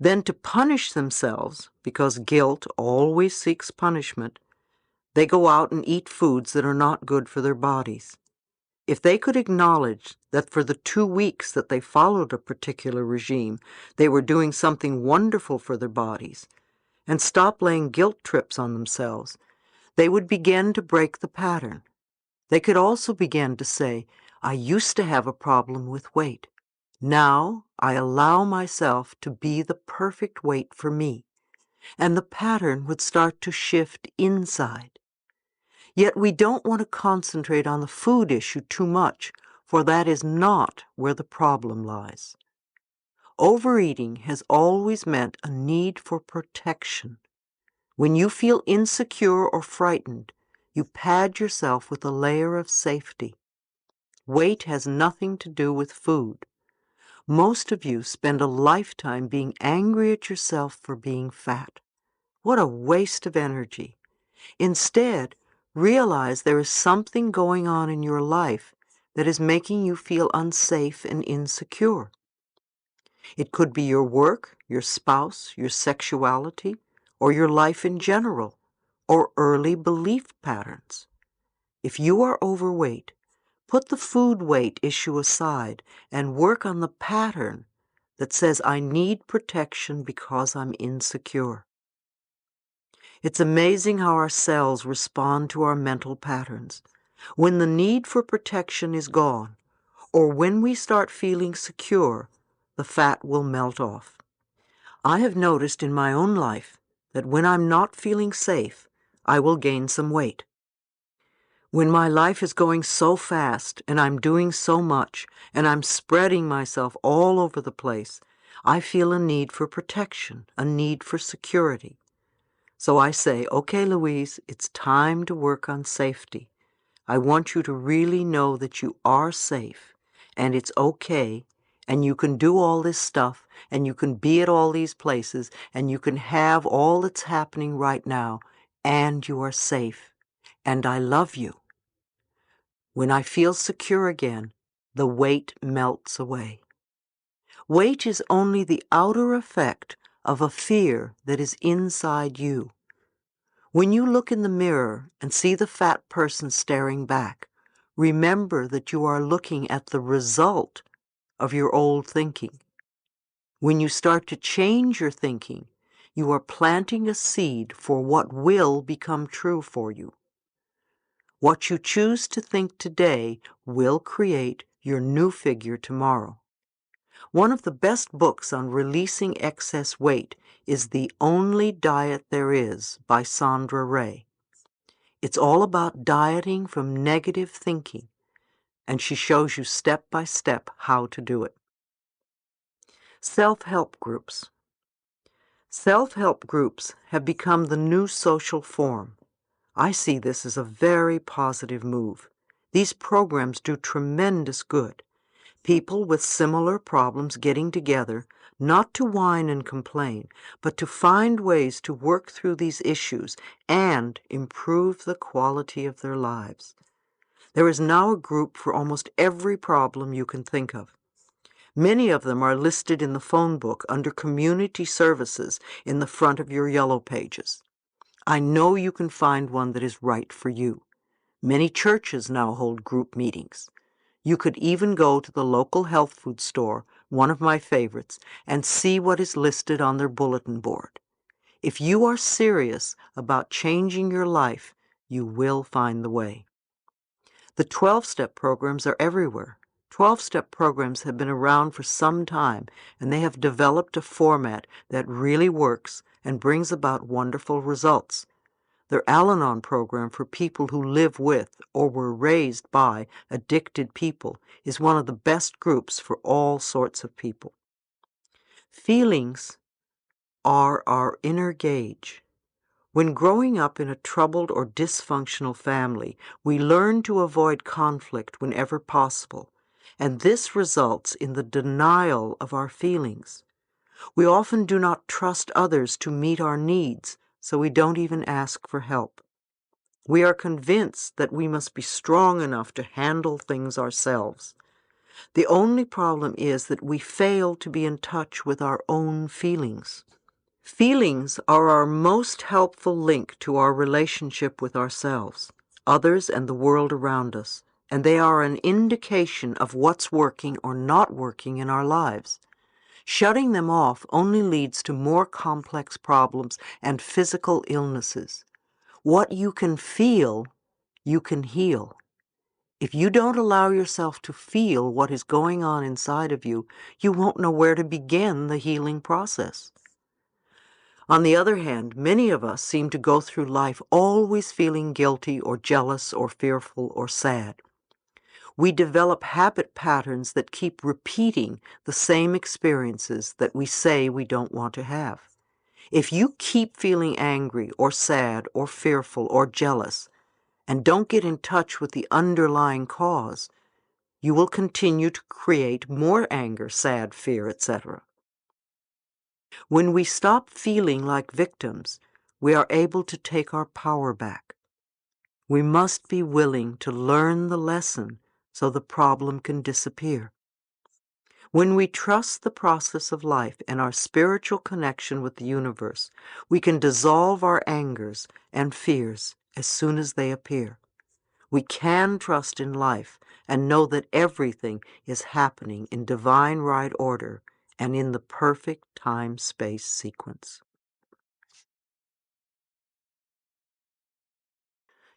Then to punish themselves, because guilt always seeks punishment, they go out and eat foods that are not good for their bodies. If they could acknowledge that for the 2 weeks that they followed a particular regime, they were doing something wonderful for their bodies, and stop laying guilt trips on themselves, they would begin to break the pattern. They could also begin to say, I used to have a problem with weight. Now I allow myself to be the perfect weight for me, and the pattern would start to shift inside. Yet we don't want to concentrate on the food issue too much, for that is not where the problem lies. Overeating has always meant a need for protection. When you feel insecure or frightened, you pad yourself with a layer of safety. Weight has nothing to do with food. Most of you spend a lifetime being angry at yourself for being fat. What a waste of energy. Instead, realize there is something going on in your life that is making you feel unsafe and insecure. It could be your work, your spouse, your sexuality, or your life in general, or early belief patterns. If you are overweight, put the food weight issue aside and work on the pattern that says, I need protection because I'm insecure. It's amazing how our cells respond to our mental patterns. When the need for protection is gone, or when we start feeling secure, the fat will melt off. I have noticed in my own life that when I'm not feeling safe, I will gain some weight. When my life is going so fast and I'm doing so much and I'm spreading myself all over the place, I feel a need for protection, a need for security. So I say, okay, Louise, it's time to work on safety. I want you to really know that you are safe and it's okay and you can do all this stuff and you can be at all these places and you can have all that's happening right now and you are safe and I love you. When I feel secure again, the weight melts away. Weight is only the outer effect of a fear that is inside you. When you look in the mirror and see the fat person staring back, remember that you are looking at the result of your old thinking. When you start to change your thinking, you are planting a seed for what will become true for you. What you choose to think today will create your new figure tomorrow. One of the best books on releasing excess weight is The Only Diet There Is by Sandra Ray. It's all about dieting from negative thinking, and she shows you step by step how to do it. Self-help groups. Self-help groups have become the new social form. I see this as a very positive move. These programs do tremendous good. People with similar problems getting together, not to whine and complain, but to find ways to work through these issues and improve the quality of their lives. There is now a group for almost every problem you can think of. Many of them are listed in the phone book under Community Services in the front of your yellow pages. I know you can find one that is right for you. Many churches now hold group meetings. You could even go to the local health food store, one of my favorites, and see what is listed on their bulletin board. If you are serious about changing your life, you will find the way. The 12-step programs are everywhere. 12-step programs have been around for some time, and they have developed a format that really works and brings about wonderful results. Their Al-Anon program for people who live with or were raised by addicted people is one of the best groups for all sorts of people. Feelings are our inner gauge. When growing up in a troubled or dysfunctional family, we learn to avoid conflict whenever possible, and this results in the denial of our feelings. We often do not trust others to meet our needs, so we don't even ask for help. We are convinced that we must be strong enough to handle things ourselves. The only problem is that we fail to be in touch with our own feelings. Feelings are our most helpful link to our relationship with ourselves, others, and the world around us, and they are an indication of what's working or not working in our lives. Shutting them off only leads to more complex problems and physical illnesses. What you can feel, you can heal. If you don't allow yourself to feel what is going on inside of you, you won't know where to begin the healing process. On the other hand, many of us seem to go through life always feeling guilty or jealous or fearful or sad. We develop habit patterns that keep repeating the same experiences that we say we don't want to have. If you keep feeling angry or sad or fearful or jealous and don't get in touch with the underlying cause, you will continue to create more anger, sad, fear, etc. When we stop feeling like victims, we are able to take our power back. We must be willing to learn the lesson so the problem can disappear. When we trust the process of life and our spiritual connection with the universe, we can dissolve our angers and fears as soon as they appear. We can trust in life and know that everything is happening in divine right order and in the perfect time-space sequence.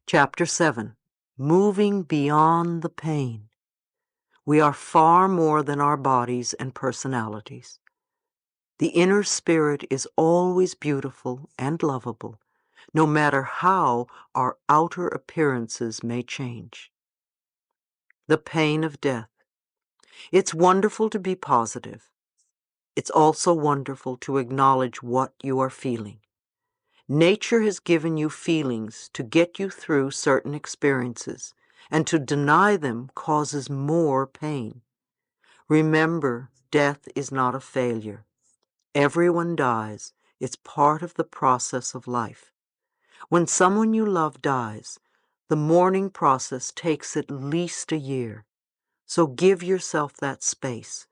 Chapter 7. Moving Beyond the Pain. We are far more than our bodies and personalities. The inner spirit is always beautiful and lovable, no matter how our outer appearances may change. The pain of death. It's wonderful to be positive. It's also wonderful to acknowledge what you are feeling. Nature has given you feelings to get you through certain experiences, and to deny them causes more pain. Remember, death is not a failure. Everyone dies. It's part of the process of life. When someone you love dies, the mourning process takes at least a year. So give yourself that space.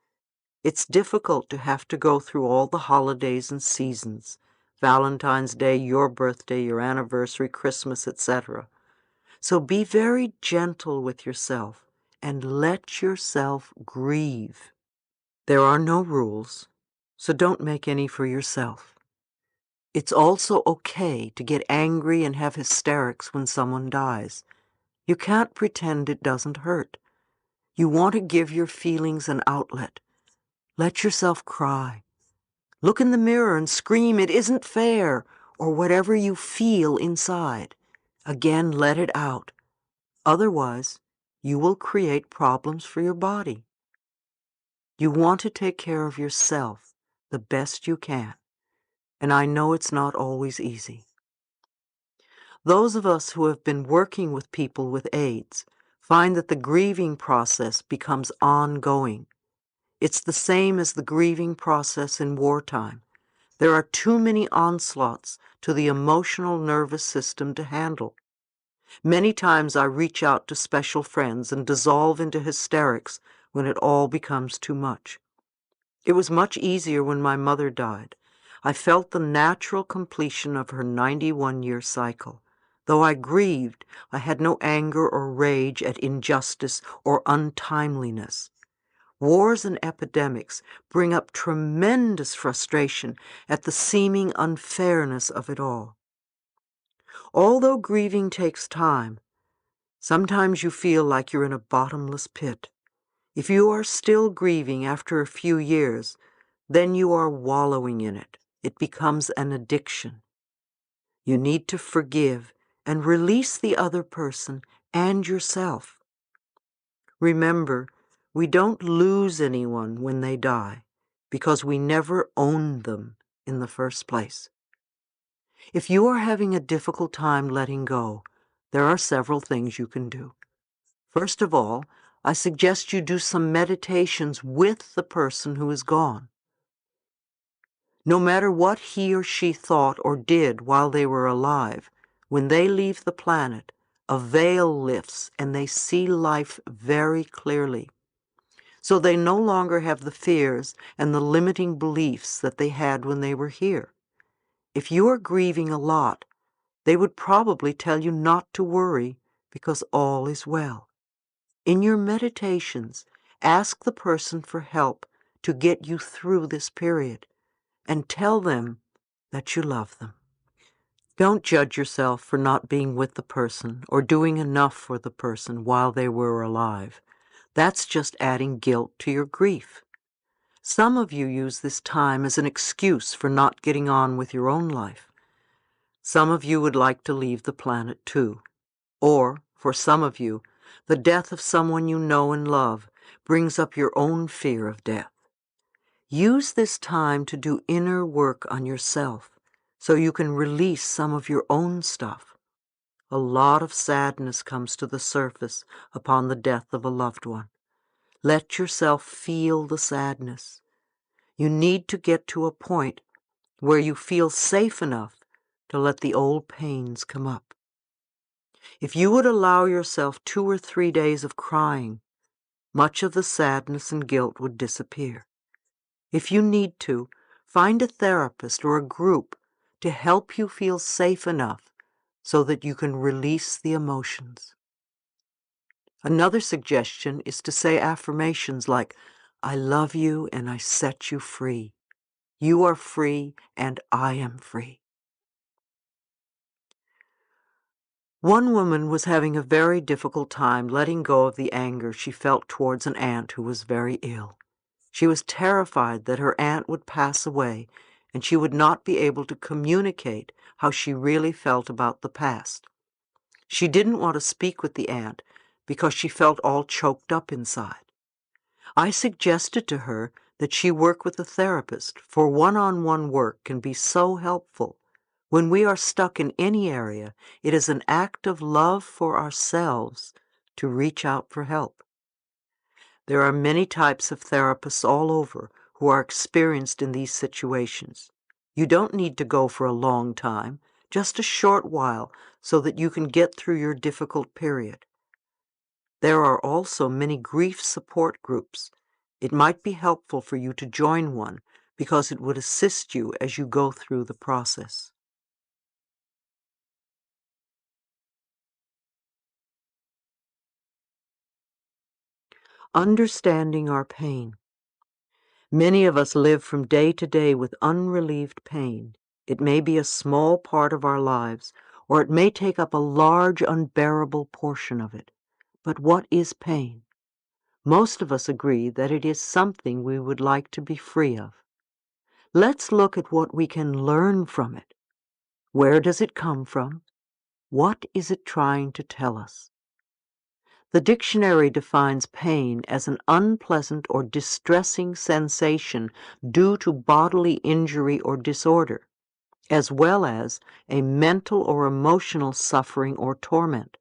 It's difficult to have to go through all the holidays and seasons, Valentine's Day, your birthday, your anniversary, Christmas, etc. So be very gentle with yourself and let yourself grieve. There are no rules, so don't make any for yourself. It's also okay to get angry and have hysterics when someone dies. You can't pretend it doesn't hurt. You want to give your feelings an outlet. Let yourself cry. Look in the mirror and scream, "It isn't fair," or whatever you feel inside. Again, let it out. Otherwise, you will create problems for your body. You want to take care of yourself the best you can, and I know it's not always easy. Those of us who have been working with people with AIDS find that the grieving process becomes ongoing. It's the same as the grieving process in wartime. There are too many onslaughts to the emotional nervous system to handle. Many times I reach out to special friends and dissolve into hysterics when it all becomes too much. It was much easier when my mother died. I felt the natural completion of her 91-year cycle. Though I grieved, I had no anger or rage at injustice or untimeliness. Wars and epidemics bring up tremendous frustration at the seeming unfairness of it all. Although grieving takes time, sometimes you feel like you're in a bottomless pit. If you are still grieving after a few years, then you are wallowing in it. It becomes an addiction. You need to forgive and release the other person and yourself. Remember, we don't lose anyone when they die because we never owned them in the first place. If you are having a difficult time letting go, there are several things you can do. First of all, I suggest you do some meditations with the person who is gone. No matter what he or she thought or did while they were alive, when they leave the planet, a veil lifts and they see life very clearly. So they no longer have the fears and the limiting beliefs that they had when they were here. If you are grieving a lot, they would probably tell you not to worry because all is well. In your meditations, ask the person for help to get you through this period and tell them that you love them. Don't judge yourself for not being with the person or doing enough for the person while they were alive. That's just adding guilt to your grief. Some of you use this time as an excuse for not getting on with your own life. Some of you would like to leave the planet too. Or, for some of you, the death of someone you know and love brings up your own fear of death. Use this time to do inner work on yourself so you can release some of your own stuff. A lot of sadness comes to the surface upon the death of a loved one. Let yourself feel the sadness. You need to get to a point where you feel safe enough to let the old pains come up. If you would allow yourself 2 or 3 days of crying, much of the sadness and guilt would disappear. If you need to, find a therapist or a group to help you feel safe enough so that you can release the emotions. Another suggestion is to say affirmations like, "I love you and I set you free. You are free and I am free." One woman was having a very difficult time letting go of the anger she felt towards an aunt who was very ill. She was terrified that her aunt would pass away and she would not be able to communicate how she really felt about the past. She didn't want to speak with the aunt because she felt all choked up inside. I suggested to her that she work with a therapist, for one-on-one work can be so helpful. When we are stuck in any area, it is an act of love for ourselves to reach out for help. There are many types of therapists all over who are experienced in these situations. You don't need to go for a long time, just a short while, so that you can get through your difficult period. There are also many grief support groups. It might be helpful for you to join one because it would assist you as you go through the process. Understanding our pain. Many of us live from day to day with unrelieved pain. It may be a small part of our lives, or it may take up a large, unbearable portion of it. But what is pain? Most of us agree that it is something we would like to be free of. Let's look at what we can learn from it. Where does it come from? What is it trying to tell us? The dictionary defines pain as an unpleasant or distressing sensation due to bodily injury or disorder, as well as a mental or emotional suffering or torment.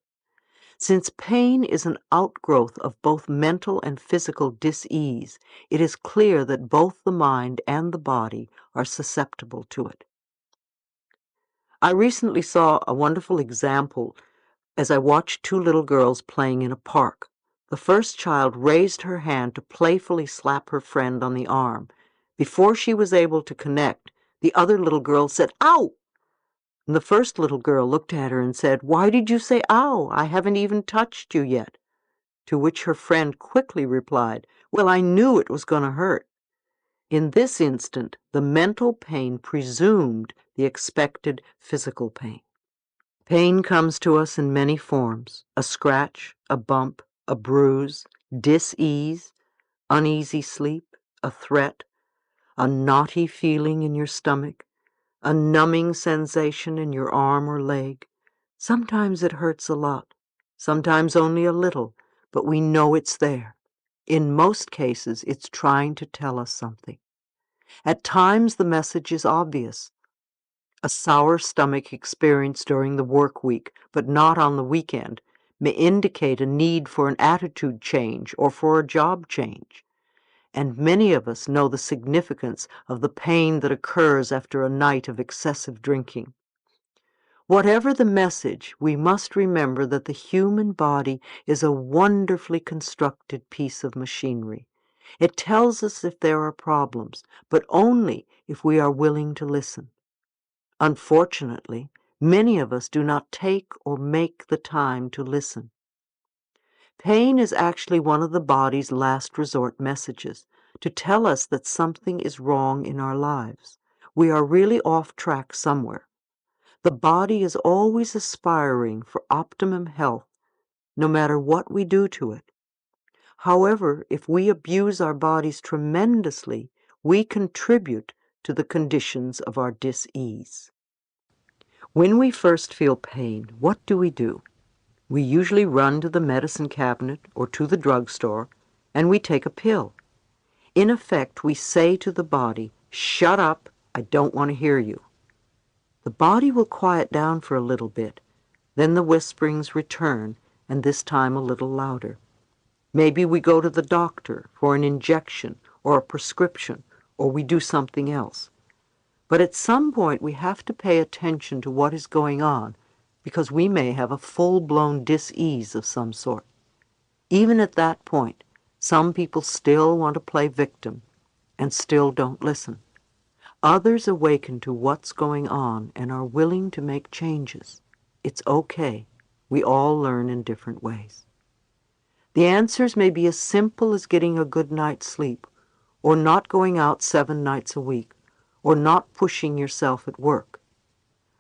Since pain is an outgrowth of both mental and physical dis-ease, it is clear that both the mind and the body are susceptible to it. I recently saw a wonderful example as I watched two little girls playing in a park. The first child raised her hand to playfully slap her friend on the arm. Before she was able to connect, the other little girl said, "Ow!" And the first little girl looked at her and said, "Why did you say ow? I haven't even touched you yet." To which her friend quickly replied, "Well, I knew it was going to hurt." In this instant, the mental pain presumed the expected physical pain. Pain comes to us in many forms: a scratch, a bump, a bruise, dis-ease, uneasy sleep, a threat, a knotty feeling in your stomach, a numbing sensation in your arm or leg. Sometimes it hurts a lot, sometimes only a little, but we know it's there. In most cases, it's trying to tell us something. At times, the message is obvious. A sour stomach experienced during the work week, but not on the weekend, may indicate a need for an attitude change or for a job change. And many of us know the significance of the pain that occurs after a night of excessive drinking. Whatever the message, we must remember that the human body is a wonderfully constructed piece of machinery. It tells us if there are problems, but only if we are willing to listen. Unfortunately, many of us do not take or make the time to listen. Pain is actually one of the body's last resort messages, to tell us that something is wrong in our lives. We are really off track somewhere. The body is always aspiring for optimum health, no matter what we do to it. However, if we abuse our bodies tremendously, we contribute to the conditions of our dis-ease. When we first feel pain, what do? We usually run to the medicine cabinet or to the drugstore, and we take a pill. In effect, we say to the body, "Shut up, I don't want to hear you." The body will quiet down for a little bit, then the whisperings return, and this time a little louder. Maybe we go to the doctor for an injection or a prescription, or we do something else. But at some point we have to pay attention to what is going on, because we may have a full-blown dis-ease of some sort. Even at that point, some people still want to play victim and still don't listen. Others awaken to what's going on and are willing to make changes. It's okay. We all learn in different ways. The answers may be as simple as getting a good night's sleep, or not going out 7 nights a week, or not pushing yourself at work.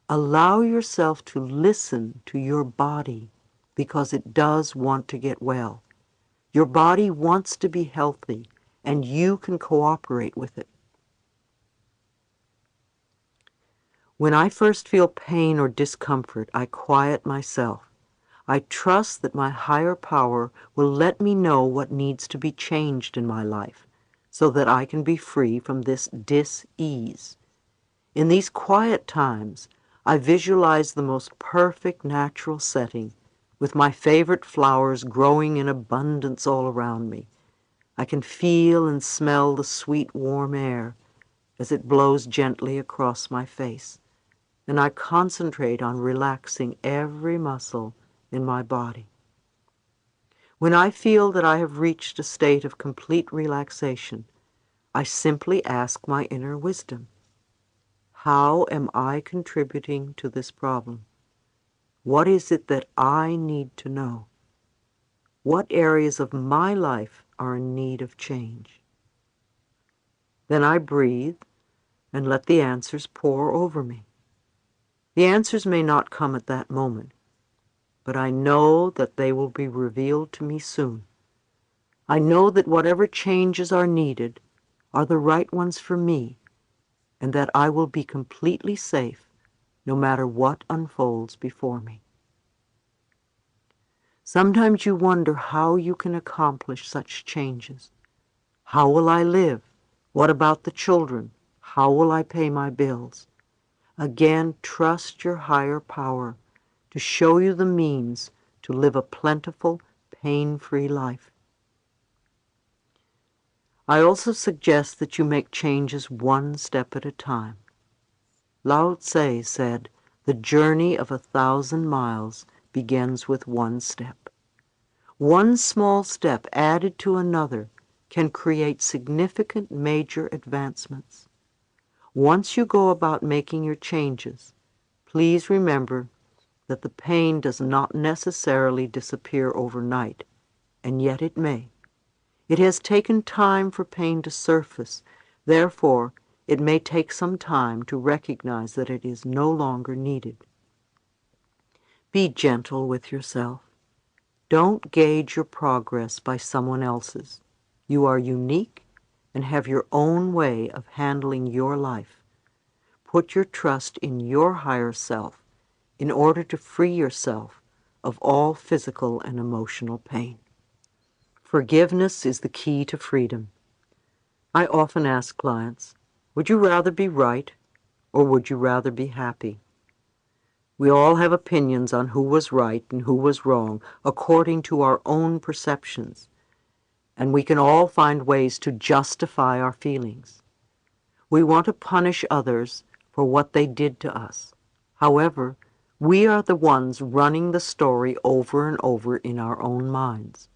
Allow yourself to listen to your body, because it does want to get well. Your body wants to be healthy, and you can cooperate with it. When I first feel pain or discomfort, I quiet myself. I trust that my higher power will let me know what needs to be changed in my life so that I can be free from this dis-ease. In these quiet times, I visualize the most perfect natural setting, with my favorite flowers growing in abundance all around me. I can feel and smell the sweet warm air as it blows gently across my face, and I concentrate on relaxing every muscle in my body. When I feel that I have reached a state of complete relaxation, I simply ask my inner wisdom, how am I contributing to this problem? What is it that I need to know? What areas of my life are in need of change? Then I breathe and let the answers pour over me. The answers may not come at that moment, but I know that they will be revealed to me soon. I know that whatever changes are needed are the right ones for me, and that I will be completely safe no matter what unfolds before me. Sometimes you wonder how you can accomplish such changes. How will I live? What about the children? How will I pay my bills? Again, trust your higher power to show you the means to live a plentiful, pain-free life. I also suggest that you make changes one step at a time. Lao Tse said, "The journey of 1,000 miles begins with one step." One small step added to another can create significant major advancements. Once you go about making your changes, please remember that the pain does not necessarily disappear overnight, and yet it may. It has taken time for pain to surface. Therefore, it may take some time to recognize that it is no longer needed. Be gentle with yourself. Don't gauge your progress by someone else's. You are unique and have your own way of handling your life. Put your trust in your higher self in order to free yourself of all physical and emotional pain. Forgiveness is the key to freedom. I often ask clients, would you rather be right or would you rather be happy? We all have opinions on who was right and who was wrong according to our own perceptions, and we can all find ways to justify our feelings. We want to punish others for what they did to us. However, we are the ones running the story over and over in our own minds.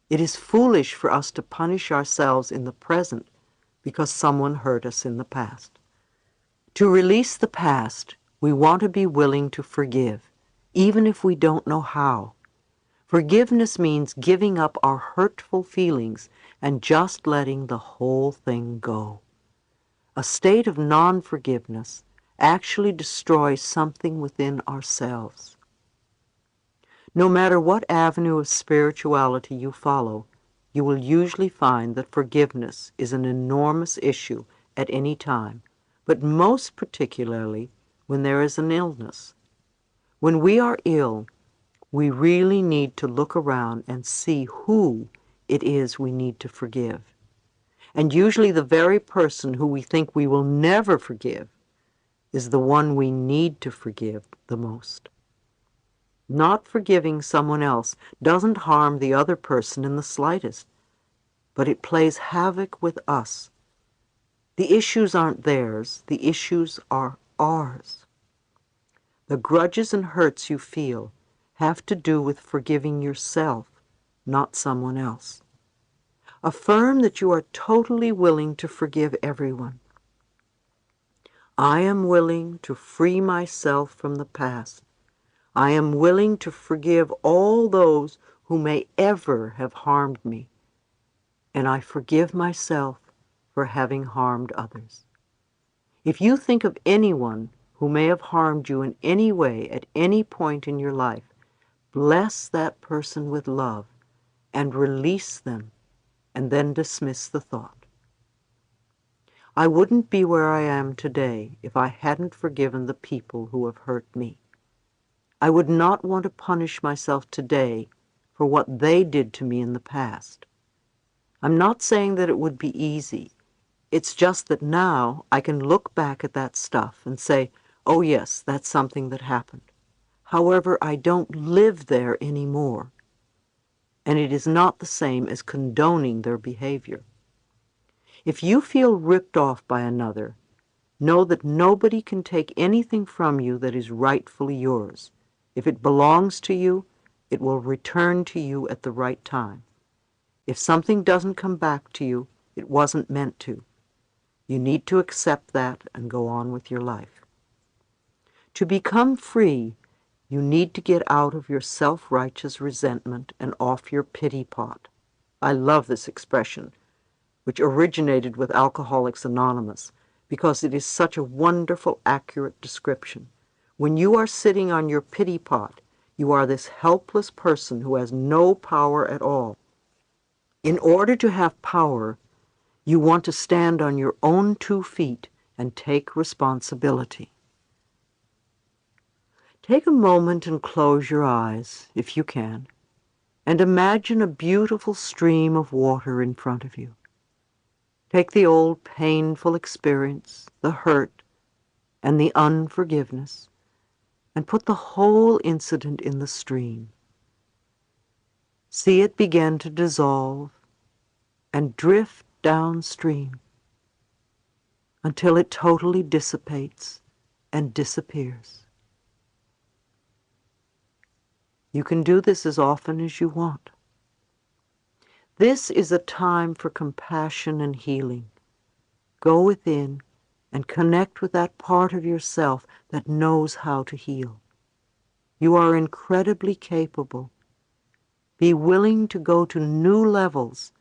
It is foolish for us to punish ourselves in the present because someone hurt us in the past. To release the past, we want to be willing to forgive, even if we don't know how. Forgiveness means giving up our hurtful feelings and just letting the whole thing go. A state of non-forgiveness actually destroys something within ourselves. No matter what avenue of spirituality you follow, you will usually find that forgiveness is an enormous issue at any time, but most particularly when there is an illness. When we are ill, we really need to look around and see who it is we need to forgive. And usually the very person who we think we will never forgive is the one we need to forgive the most. Not forgiving someone else doesn't harm the other person in the slightest, but it plays havoc with us. The issues aren't theirs, the issues are ours. The grudges and hurts you feel have to do with forgiving yourself, not someone else. Affirm that you are totally willing to forgive everyone. I am willing to free myself from the past. I am willing to forgive all those who may ever have harmed me, and I forgive myself for having harmed others. If you think of anyone who may have harmed you in any way at any point in your life, bless that person with love and release them, and then dismiss the thought. I wouldn't be where I am today if I hadn't forgiven the people who have hurt me. I would not want to punish myself today for what they did to me in the past. I'm not saying that it would be easy. It's just that now I can look back at that stuff and say, oh yes, that's something that happened. However, I don't live there anymore, and it is not the same as condoning their behavior. If you feel ripped off by another, know that nobody can take anything from you that is rightfully yours. If it belongs to you, it will return to you at the right time. If something doesn't come back to you, it wasn't meant to. You need to accept that and go on with your life. To become free, you need to get out of your self-righteous resentment and off your pity pot. I love this expression, which originated with Alcoholics Anonymous, because it is such a wonderful, accurate description. When you are sitting on your pity pot, you are this helpless person who has no power at all. In order to have power, you want to stand on your own 2 feet and take responsibility. Take a moment and close your eyes, if you can, and imagine a beautiful stream of water in front of you. Take the old painful experience, the hurt, and the unforgiveness, and put the whole incident in the stream. See it begin to dissolve and drift downstream until it totally dissipates and disappears. You can do this as often as you want. This is a time for compassion and healing. Go within and connect with that part of yourself that knows how to heal. You are incredibly capable. Be willing to go to new levels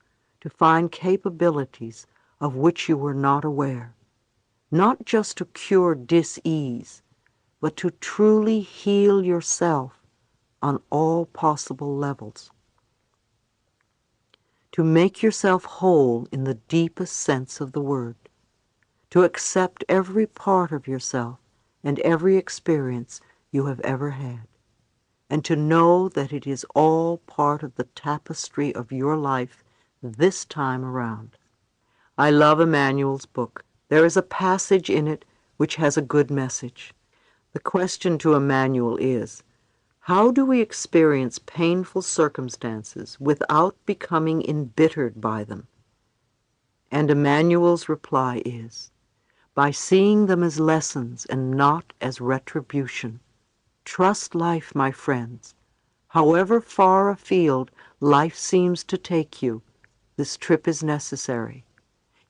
to find capabilities of which you were not aware, not just to cure dis-ease, but to truly heal yourself on all possible levels. To make yourself whole in the deepest sense of the word, to accept every part of yourself and every experience you have ever had, and to know that it is all part of the tapestry of your life this time around. I love Emmanuel's book. There is a passage in it which has a good message. The question to Emmanuel is, how do we experience painful circumstances without becoming embittered by them? And Emmanuel's reply is, by seeing them as lessons and not as retribution. Trust life, my friends. However far afield life seems to take you, this trip is necessary.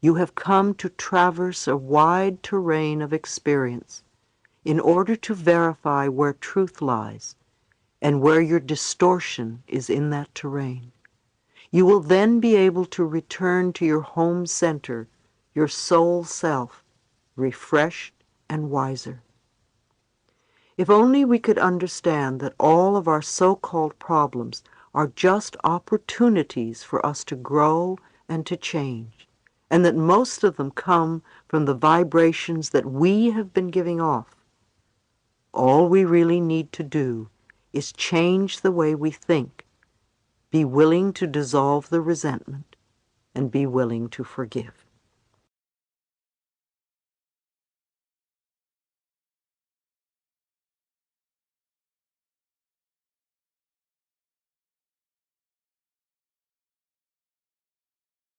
You have come to traverse a wide terrain of experience in order to verify where truth lies and where your distortion is in that terrain. You will then be able to return to your home center, your soul self, refreshed and wiser. If only we could understand that all of our so-called problems are just opportunities for us to grow and to change, and that most of them come from the vibrations that we have been giving off. All we really need to do is change the way we think, be willing to dissolve the resentment, and be willing to forgive.